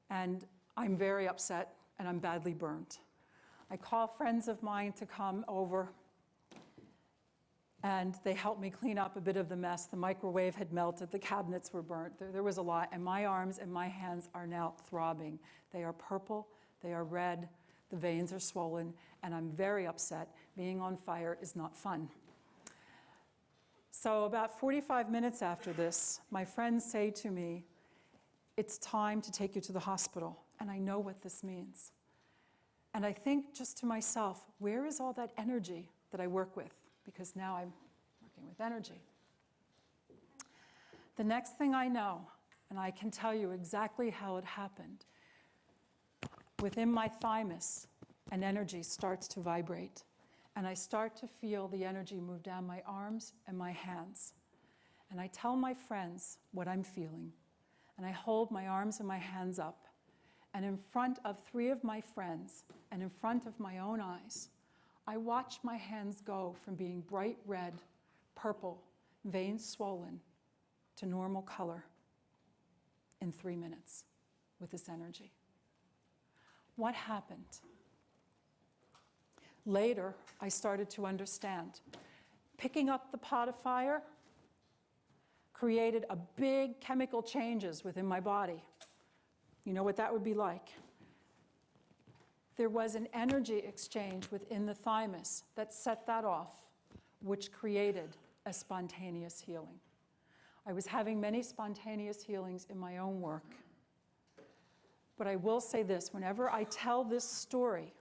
And I'm very upset and I'm badly burned. I call friends of mine to come over, and they helped me clean up a bit of the mess. The microwave had melted, the cabinets were burnt, there was a lot, and my arms and my hands are now throbbing. They are purple, they are red, the veins are swollen, and I'm very upset. Being on fire is not fun. So about 45 minutes after this, my friends say to me, "It's time to take you to the hospital." And I know what this means. And I think just to myself, where is all that energy that I work with? Because now I'm working with energy. The next thing I know, and I can tell you exactly how it happened, within my thymus, an energy starts to vibrate. And I start to feel the energy move down my arms and my hands. And I tell my friends what I'm feeling. And I hold my arms and my hands up. And in front of 3 of my friends, and in front of my own eyes, I watch my hands go from being bright red, purple, veins swollen, to normal color in 3 minutes with this energy. What happened? Later, I started to understand. Picking up the pot of fire created a big chemical changes within my body. You know what that would be like? There was an energy exchange within the thymus that set that off, which created a spontaneous healing. I was having many spontaneous healings in my own work. But I will say this, whenever I tell this story,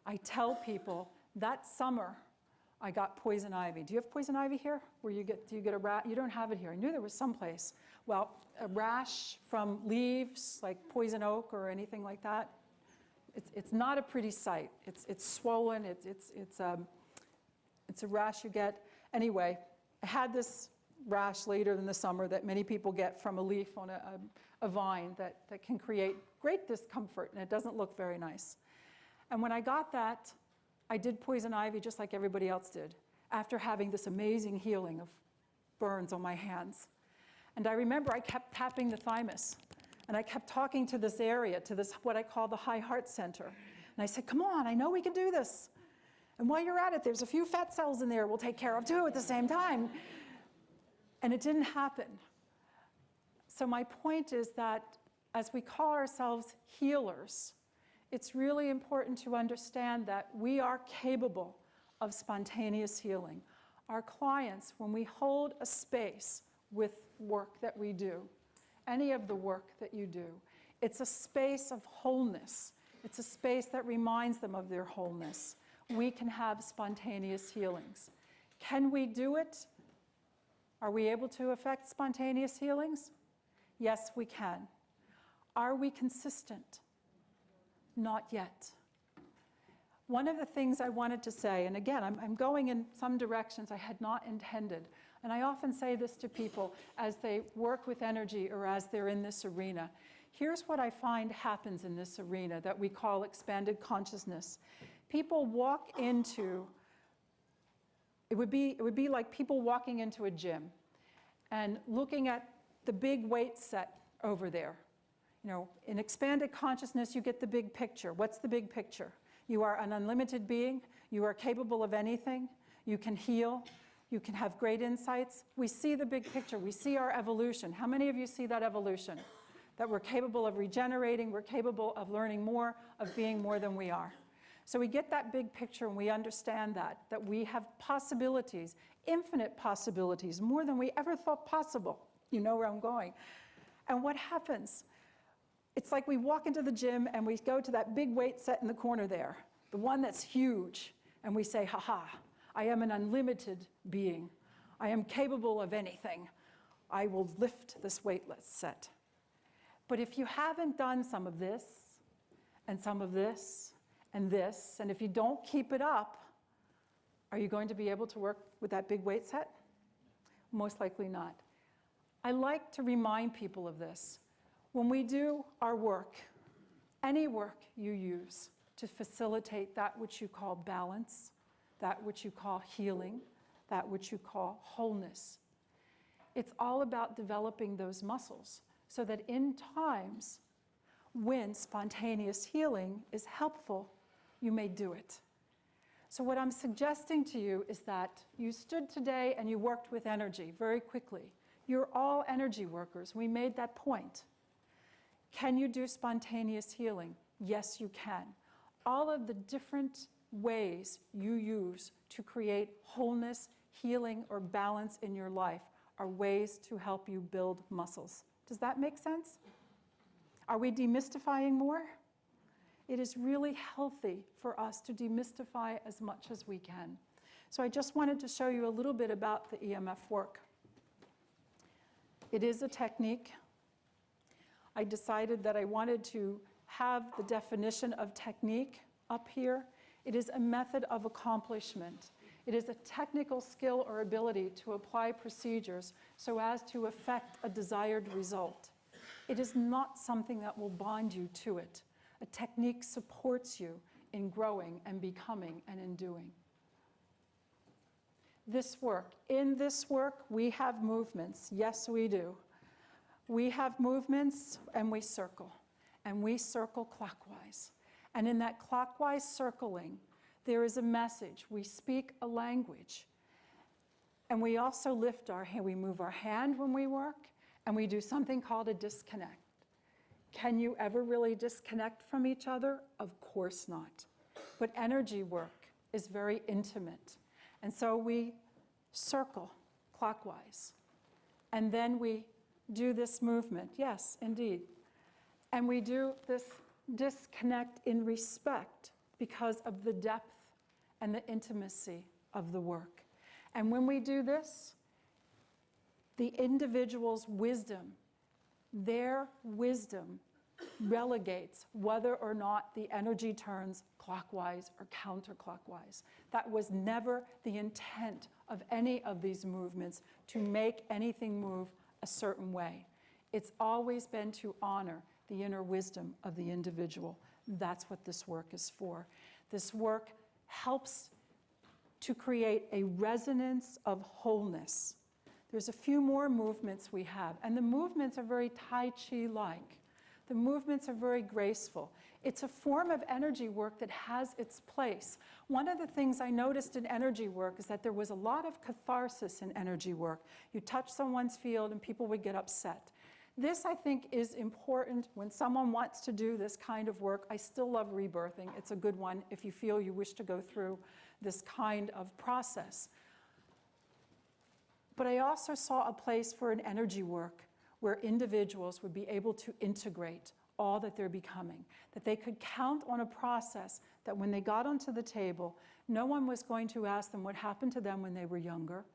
I tell people that summer I got poison ivy. Do you have poison ivy here? Where do you get a rash? You don't have it here. I knew there was someplace. Well, a rash from leaves, like poison oak or anything like that. It's not a pretty sight. It's swollen. It's a rash you get. Anyway, I had this rash later in the summer that many people get from a leaf on a vine that can create great discomfort, and it doesn't look very nice. And when I got that, I did poison ivy just like everybody else did, after having this amazing healing of burns on my hands. And I remember I kept tapping the thymus, and I kept talking to this area, to this, what I call the high heart center. And I said, come on, I know we can do this. And while you're at it, there's a few fat cells in there we'll take care of too at the same time. And it didn't happen. So my point is that as we call ourselves healers, it's really important to understand that we are capable of spontaneous healing. Our clients, when we hold a space with work that we do, any of the work that you do, it's a space of wholeness. It's a space that reminds them of their wholeness. We can have spontaneous healings. Can we do it? Are we able to affect spontaneous healings? Yes, we can. Are we consistent? Not yet. One of the things I wanted to say, and again, I'm going in some directions I had not intended, and I often say this to people as they work with energy or as they're in this arena. Here's what I find happens in this arena that we call expanded consciousness. People walk into, it would be like people walking into a gym and looking at the big weight set over there. You know, in expanded consciousness, you get the big picture. What's the big picture? You are an unlimited being. You are capable of anything. You can heal. You can have great insights. We see the big picture. We see our evolution. How many of you see that evolution? That we're capable of regenerating. We're capable of learning more, of being more than we are. So we get that big picture and we understand that we have possibilities, infinite possibilities, more than we ever thought possible. You know where I'm going. And what happens? It's like we walk into the gym and we go to that big weight set in the corner there, the one that's huge, and we say, ha-ha, I am an unlimited being. I am capable of anything. I will lift this weightless set. But if you haven't done some of this, and some of this, and this, and if you don't keep it up, are you going to be able to work with that big weight set? Most likely not. I like to remind people of this. When we do our work, any work you use to facilitate that which you call balance, that which you call healing, that which you call wholeness, it's all about developing those muscles so that in times when spontaneous healing is helpful, you may do it. So what I'm suggesting to you is that you stood today and you worked with energy very quickly. You're all energy workers. We made that point. Can you do spontaneous healing? Yes, you can. All of the different ways you use to create wholeness, healing, or balance in your life are ways to help you build muscles. Does that make sense? Are we demystifying more? It is really healthy for us to demystify as much as we can. So I just wanted to show you a little bit about the EMF work. It is a technique. I decided that I wanted to have the definition of technique up here. It is a method of accomplishment. It is a technical skill or ability to apply procedures so as to affect a desired result. It is not something that will bond you to it. A technique supports you in growing and becoming and in doing. This work, in this work, we have movements. Yes, we do. We have movements and we circle clockwise. And in that clockwise circling, there is a message. We speak a language. And we also lift our hand. We move our hand when we work, and we do something called a disconnect. Can you ever really disconnect from each other? Of course not. But energy work is very intimate. And so we circle clockwise. And then we do this movement. Yes, indeed. And we do this disconnect in respect because of the depth and the intimacy of the work. And when we do this, the individual's wisdom, their wisdom relegates whether or not the energy turns clockwise or counterclockwise. That was never the intent of any of these movements, to make anything move a certain way. It's always been to honor the inner wisdom of the individual. That's what this work is for. This work helps to create a resonance of wholeness. There's a few more movements we have, and the movements are very Tai Chi-like. The movements are very graceful. It's a form of energy work that has its place. One of the things I noticed in energy work is that there was a lot of catharsis in energy work. You touch someone's field and people would get upset. This, I think, is important when someone wants to do this kind of work. I still love rebirthing. It's a good one if you feel you wish to go through this kind of process. But I also saw a place for an energy work where individuals would be able to integrate all that they're becoming, that they could count on a process that when they got onto the table, no one was going to ask them what happened to them when they were younger.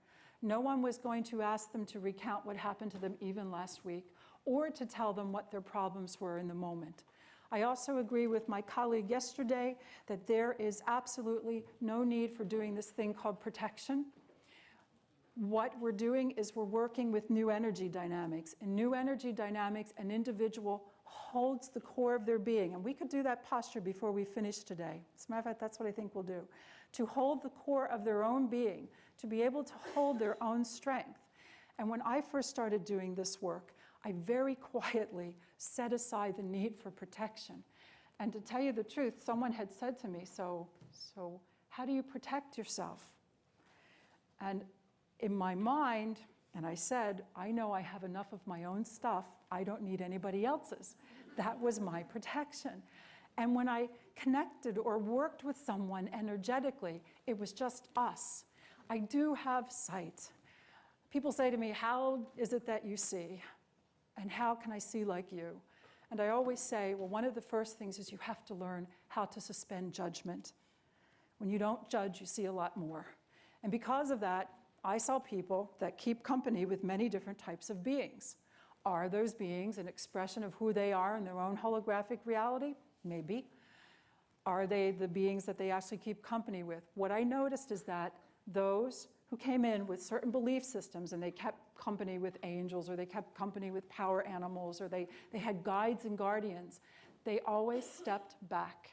No one was going to ask them to recount what happened to them even last week, or to tell them what their problems were in the moment. I also agree with my colleague yesterday that there is absolutely no need for doing this thing called protection. What we're doing is we're working with new energy dynamics. In new energy dynamics, an individual holds the core of their being. And we could do that posture before we finish today. As a matter of fact, that's what I think we'll do. To hold the core of their own being, to be able to hold their own strength. And when I first started doing this work, I very quietly set aside the need for protection. And to tell you the truth, someone had said to me, so how do you protect yourself? And in my mind, and I said, I know I have enough of my own stuff. I don't need anybody else's. That was my protection. And when I connected or worked with someone energetically, it was just us. I do have sight. People say to me, how is it that you see? And how can I see like you? And I always say, well, one of the first things is you have to learn how to suspend judgment. When you don't judge, you see a lot more. And because of that, I saw people that keep company with many different types of beings. Are those beings an expression of who they are in their own holographic reality? Maybe. Are they the beings that they actually keep company with? What I noticed is that those who came in with certain belief systems and they kept company with angels, or they kept company with power animals, or they had guides and guardians, they always stepped back.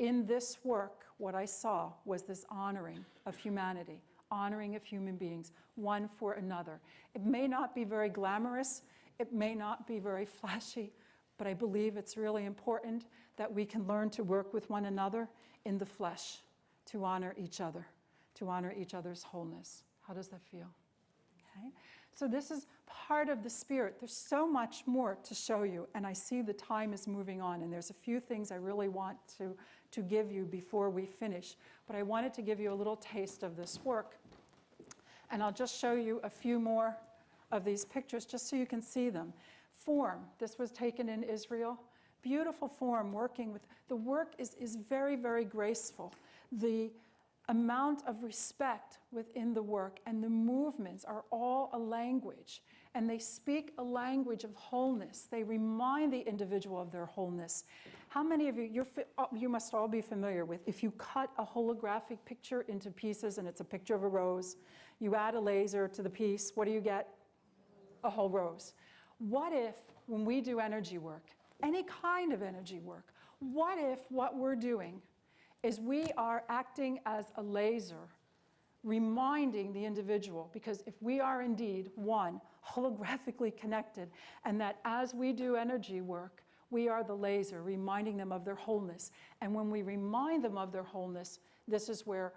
In this work, what I saw was this honoring of humanity, honoring of human beings, one for another. It may not be very glamorous, it may not be very flashy, but I believe it's really important that we can learn to work with one another in the flesh, to honor each other, to honor each other's wholeness. How does that feel? Okay. So this is part of the spirit. There's so much more to show you, and I see the time is moving on, and there's a few things I really want to give you before we finish. But I wanted to give you a little taste of this work. And I'll just show you a few more of these pictures just so you can see them. Form, this was taken in Israel. Beautiful form, working with, the work is very, very graceful. The amount of respect within the work and the movements are all a language, and they speak a language of wholeness. They remind the individual of their wholeness. How many of you, you must all be familiar with, if you cut a holographic picture into pieces and it's a picture of a rose, you add a laser to the piece, what do you get? A whole rose. What if, when we do energy work, any kind of energy work, what if what we're doing is we are acting as a laser, reminding the individual, because if we are indeed one, holographically connected, and that as we do energy work, We are the laser, reminding them of their wholeness. And when we remind them of their wholeness, this is where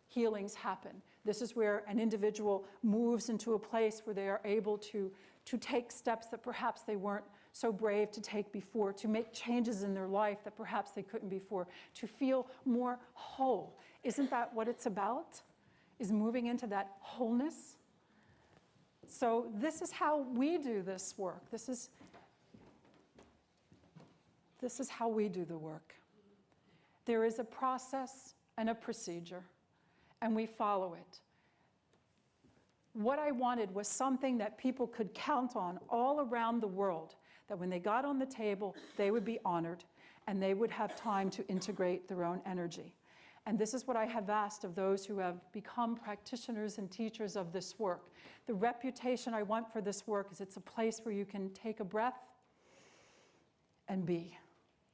healings happen. This is where an individual moves into a place where they are able to take steps that perhaps they weren't so brave to take before, to make changes in their life that perhaps they couldn't before, to feel more whole. Isn't that what it's about? Is moving into that wholeness? So this is how we do this work. This is how we do the work. There is a process and a procedure, and we follow it. What I wanted was something that people could count on all around the world, that when they got on the table, they would be honored, and they would have time to integrate their own energy. And this is what I have asked of those who have become practitioners and teachers of this work. The reputation I want for this work is it's a place where you can take a breath and be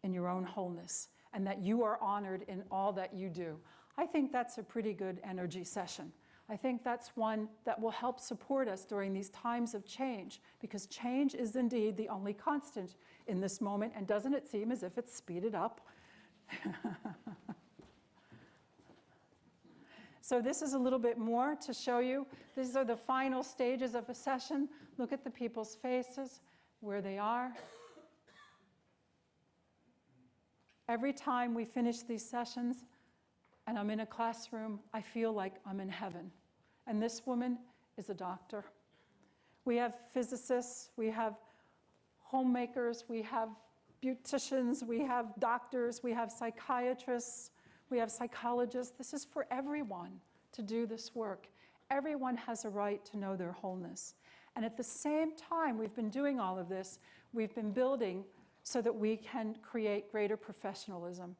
in your own wholeness, and that you are honored in all that you do. I think that's a pretty good energy session. I think that's one that will help support us during these times of change, because change is indeed the only constant in this moment, and doesn't it seem as if it's speeded up? So this is a little bit more to show you. These are the final stages of a session. Look at the people's faces, where they are. Every time we finish these sessions and I'm in a classroom, I feel like I'm in heaven. And this woman is a doctor. We have physicists, we have homemakers, we have beauticians, we have doctors, we have psychiatrists, we have psychologists. This is for everyone to do this work. Everyone has a right to know their wholeness. And at the same time we've been doing all of this, we've been building so that we can create greater professionalism.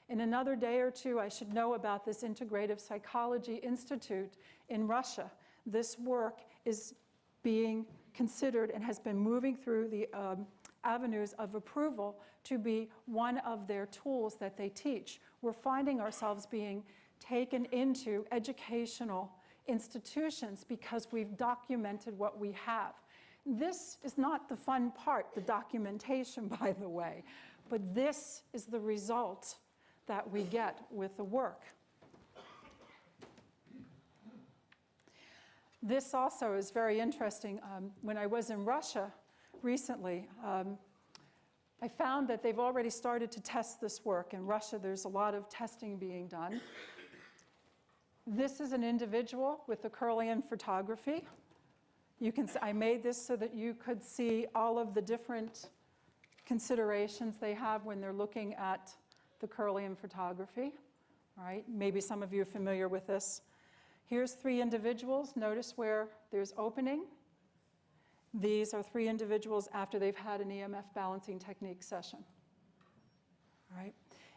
In another day or two, I should know about this Integrative Psychology Institute in Russia. This work is being considered and has been moving through the avenues of approval to be one of their tools that they teach. We're finding ourselves being taken into educational institutions because we've documented what we have. This is not the fun part, the documentation, by the way, but this is the result that we get with the work. This also is very interesting. When I was in Russia recently, I found that they've already started to test this work. In Russia, there's a lot of testing being done. This is an individual with the Kirlian Photography. I made this so that you could see all of the different considerations they have when they're looking at the Kirlian Photography. All right, maybe some of you are familiar with this. Here's 3 individuals. Notice where there's opening. These are 3 individuals after they've had an EMF Balancing Technique session. All right.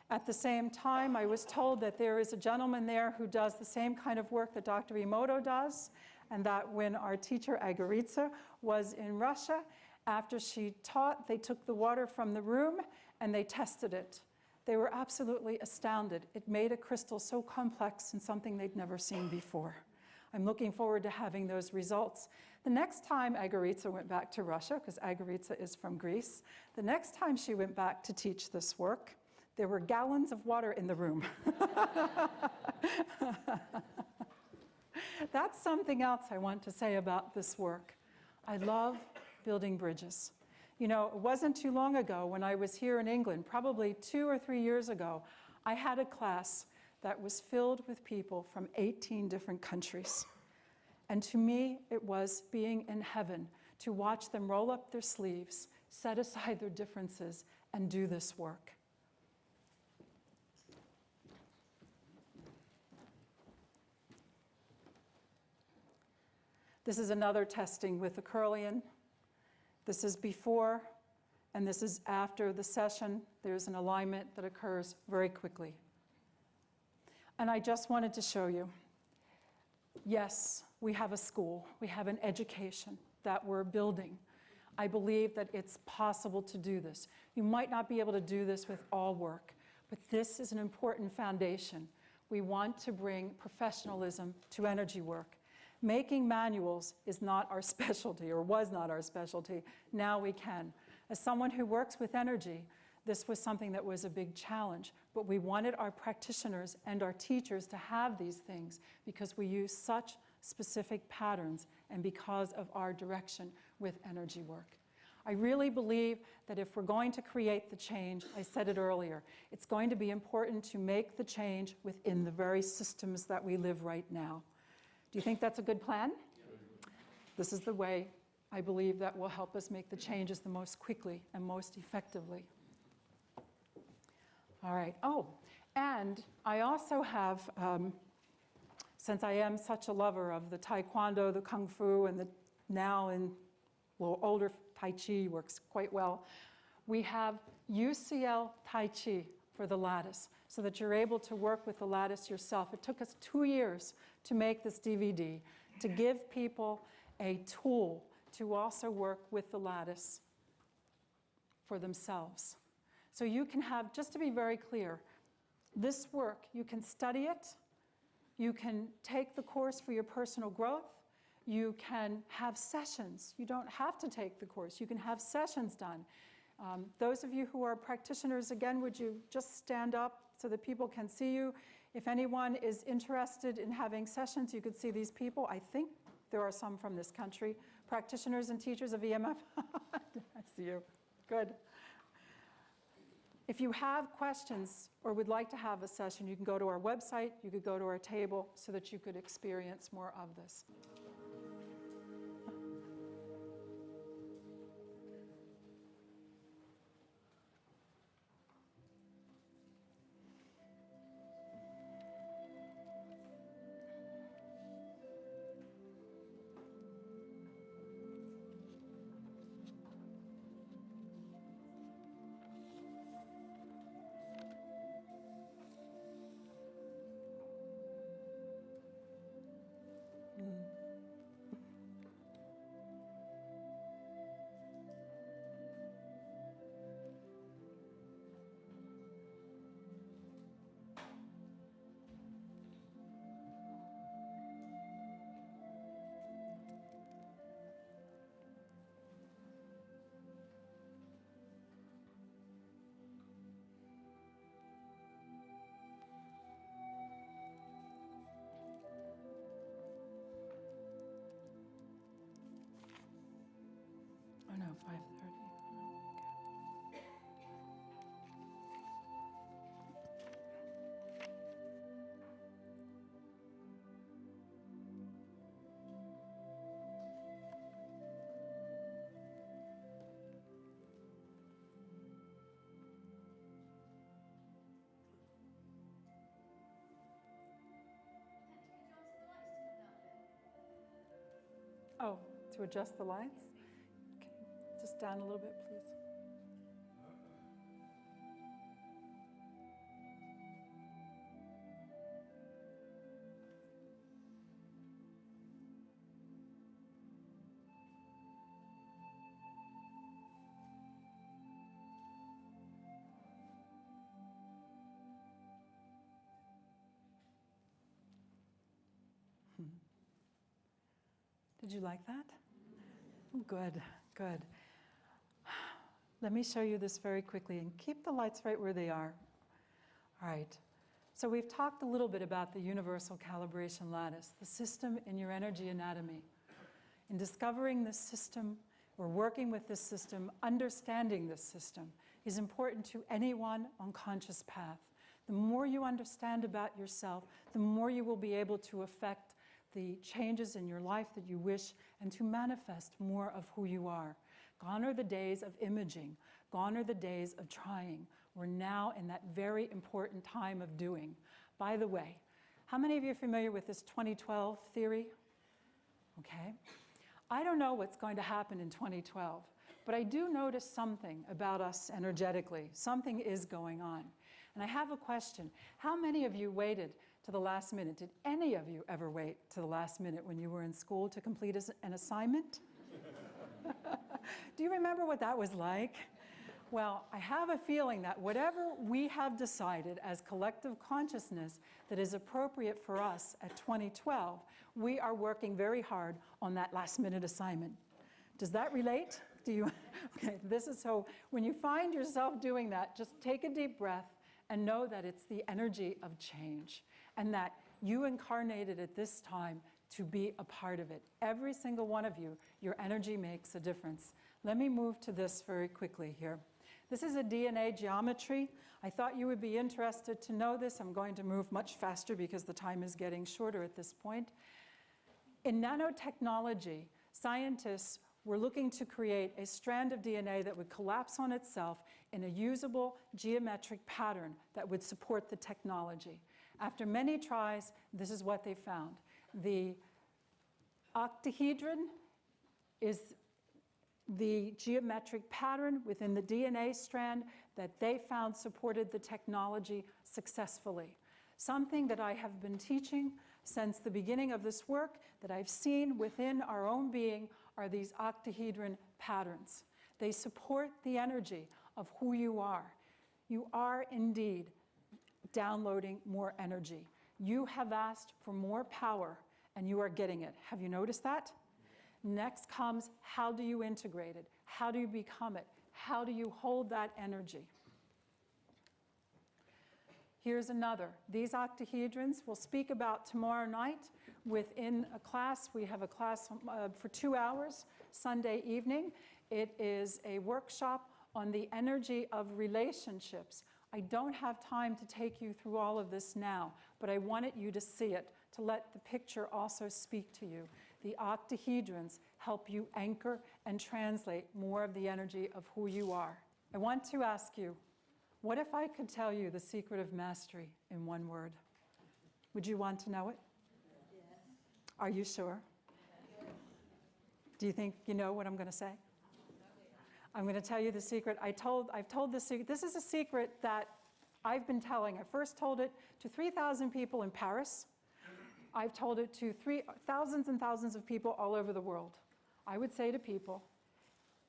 At the same time, I was told that there is a gentleman there who does the same kind of work that Dr. Emoto does, and that when our teacher, Agaritsa, was in Russia, after she taught, they took the water from the room and they tested it. They were absolutely astounded. It made a crystal so complex and something they'd never seen before. I'm looking forward to having those results. The next time Agaritsa went back to Russia, because Agaritsa is from Greece, the next time she went back to teach this work, there were gallons of water in the room. That's something else I want to say about this work. I love building bridges. You know, it wasn't too long ago when I was here in England, probably 2 or 3 years ago, I had a class that was filled with people from 18 different countries. And to me, it was being in heaven to watch them roll up their sleeves, set aside their differences, and do this work. This is another testing with the Kirlian. This is before, and this is after the session. There's an alignment that occurs very quickly. And I just wanted to show you, yes, we have a school, we have an education that we're building. I believe that it's possible to do this. You might not be able to do this with all work, but this is an important foundation. We want to bring professionalism to energy work. Making manuals is not our specialty, or was not our specialty. Now we can. As someone who works with energy, this was something that was a big challenge, but we wanted our practitioners and our teachers to have these things because we use such specific patterns and because of our direction with energy work. I really believe that if we're going to create the change, I said it earlier, it's going to be important to make the change within the very systems that we live right now. Do you think that's a good plan? This is the way I believe that will help us make the changes the most quickly and most effectively. All right. Oh, and I also have, since I am such a lover of the Taekwondo, the Kung Fu, and the now in older Tai Chi works quite well, we have UCL Tai Chi for the lattice so that you're able to work with the lattice yourself. It took us 2 years to make this DVD, to give people a tool to also work with the lattice for themselves. So you can have, just to be very clear, this work, you can study it, you can take the course for your personal growth, you can have sessions. You don't have to take the course. You can have sessions done. Those of you who are practitioners, again, would you just stand up so that people can see you? If anyone is interested in having sessions, you could see these people. I think there are some from this country, practitioners and teachers of EMF. I see you. Good. If you have questions or would like to have a session, you can go to our website, you could go to our table so that you could experience more of this. Oh no, 5:30. Oh, to adjust the lights? Okay, just down a little bit, please. Did you like that? Good, good. Let me show you this very quickly and keep the lights right where they are. All right. So we've talked a little bit about the Universal Calibration Lattice, the system in your energy anatomy. In discovering this system, or working with this system, understanding this system is important to anyone on conscious path. The more you understand about yourself, the more you will be able to affect the changes in your life that you wish and to manifest more of who you are. Gone are the days of imaging. Gone are the days of trying. We're now in that very important time of doing. By the way, how many of you are familiar with this 2012 theory? Okay. I don't know what's going to happen in 2012, but I do notice something about us energetically. Something is going on. And I have a question. How many of you waited to the last minute? Did any of you ever wait to the last minute when you were in school to complete an assignment? Do you remember what that was like? Well, I have a feeling that whatever we have decided as collective consciousness that is appropriate for us at 2012, we are working very hard on that last minute assignment. Does that relate? Do you? Okay, this is so, when you find yourself doing that, just take a deep breath and know that it's the energy of change and that you incarnated at this time to be a part of it. Every single one of you, your energy makes a difference. Let me move to this very quickly here. This is a DNA geometry. I thought you would be interested to know this. I'm going to move much faster because the time is getting shorter at this point. In nanotechnology, scientists were looking to create a strand of DNA that would collapse on itself in a usable geometric pattern that would support the technology. After many tries, this is what they found. The octahedron is the geometric pattern within the DNA strand that they found supported the technology successfully. Something that I have been teaching since the beginning of this work that I've seen within our own being are these octahedron patterns. They support the energy of who you are. You are indeed downloading more energy. You have asked for more power and you are getting it. Have you noticed that? Next comes, how do you integrate it? How do you become it? How do you hold that energy? Here's another. These octahedrons we'll speak about tomorrow night within a class. We have a class for 2 hours, Sunday evening. It is a workshop on the energy of relationships. I don't have time to take you through all of this now, but I wanted you to see it, to let the picture also speak to you. The octahedrons help you anchor and translate more of the energy of who you are. I want to ask you, what if I could tell you the secret of mastery in one word? Would you want to know it? Yes. Are you sure? Yes. Do you think you know what I'm going to say? I'm going to tell you the secret. I've told this secret. This is a secret that I've been telling. I first told it to 3,000 people in Paris. I've told it to thousands and thousands of people all over the world. I would say to people,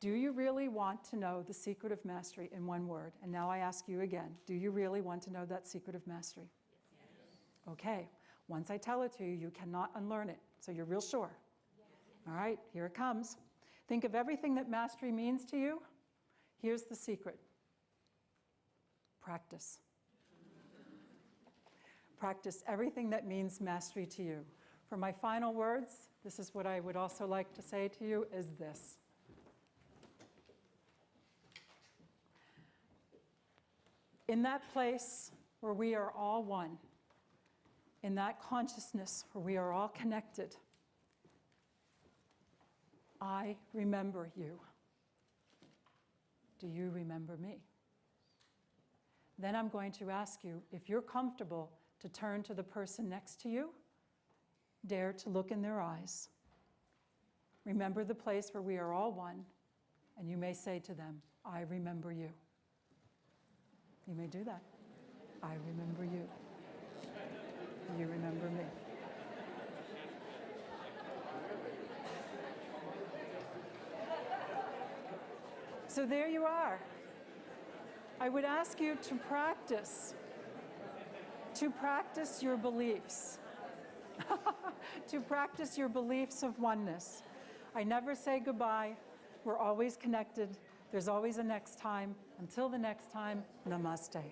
do you really want to know the secret of mastery in one word? And now I ask you again, do you really want to know that secret of mastery? Yes. Okay, once I tell it to you, you cannot unlearn it. So you're real sure. Yes. All right, here it comes. Think of everything that mastery means to you. Here's the secret. Practice. Practice everything that means mastery to you. For my final words, this is what I would also like to say to you, is this. In that place where we are all one, in that consciousness where we are all connected, I remember you. Do you remember me? Then I'm going to ask you, if you're comfortable, to turn to the person next to you, dare to look in their eyes. Remember the place where we are all one, and you may say to them, I remember you. You may do that. I remember you. You remember me. So there you are. I would ask you to practice your beliefs, to practice your beliefs of oneness. I never say goodbye. We're always connected. There's always a next time. Until the next time, namaste.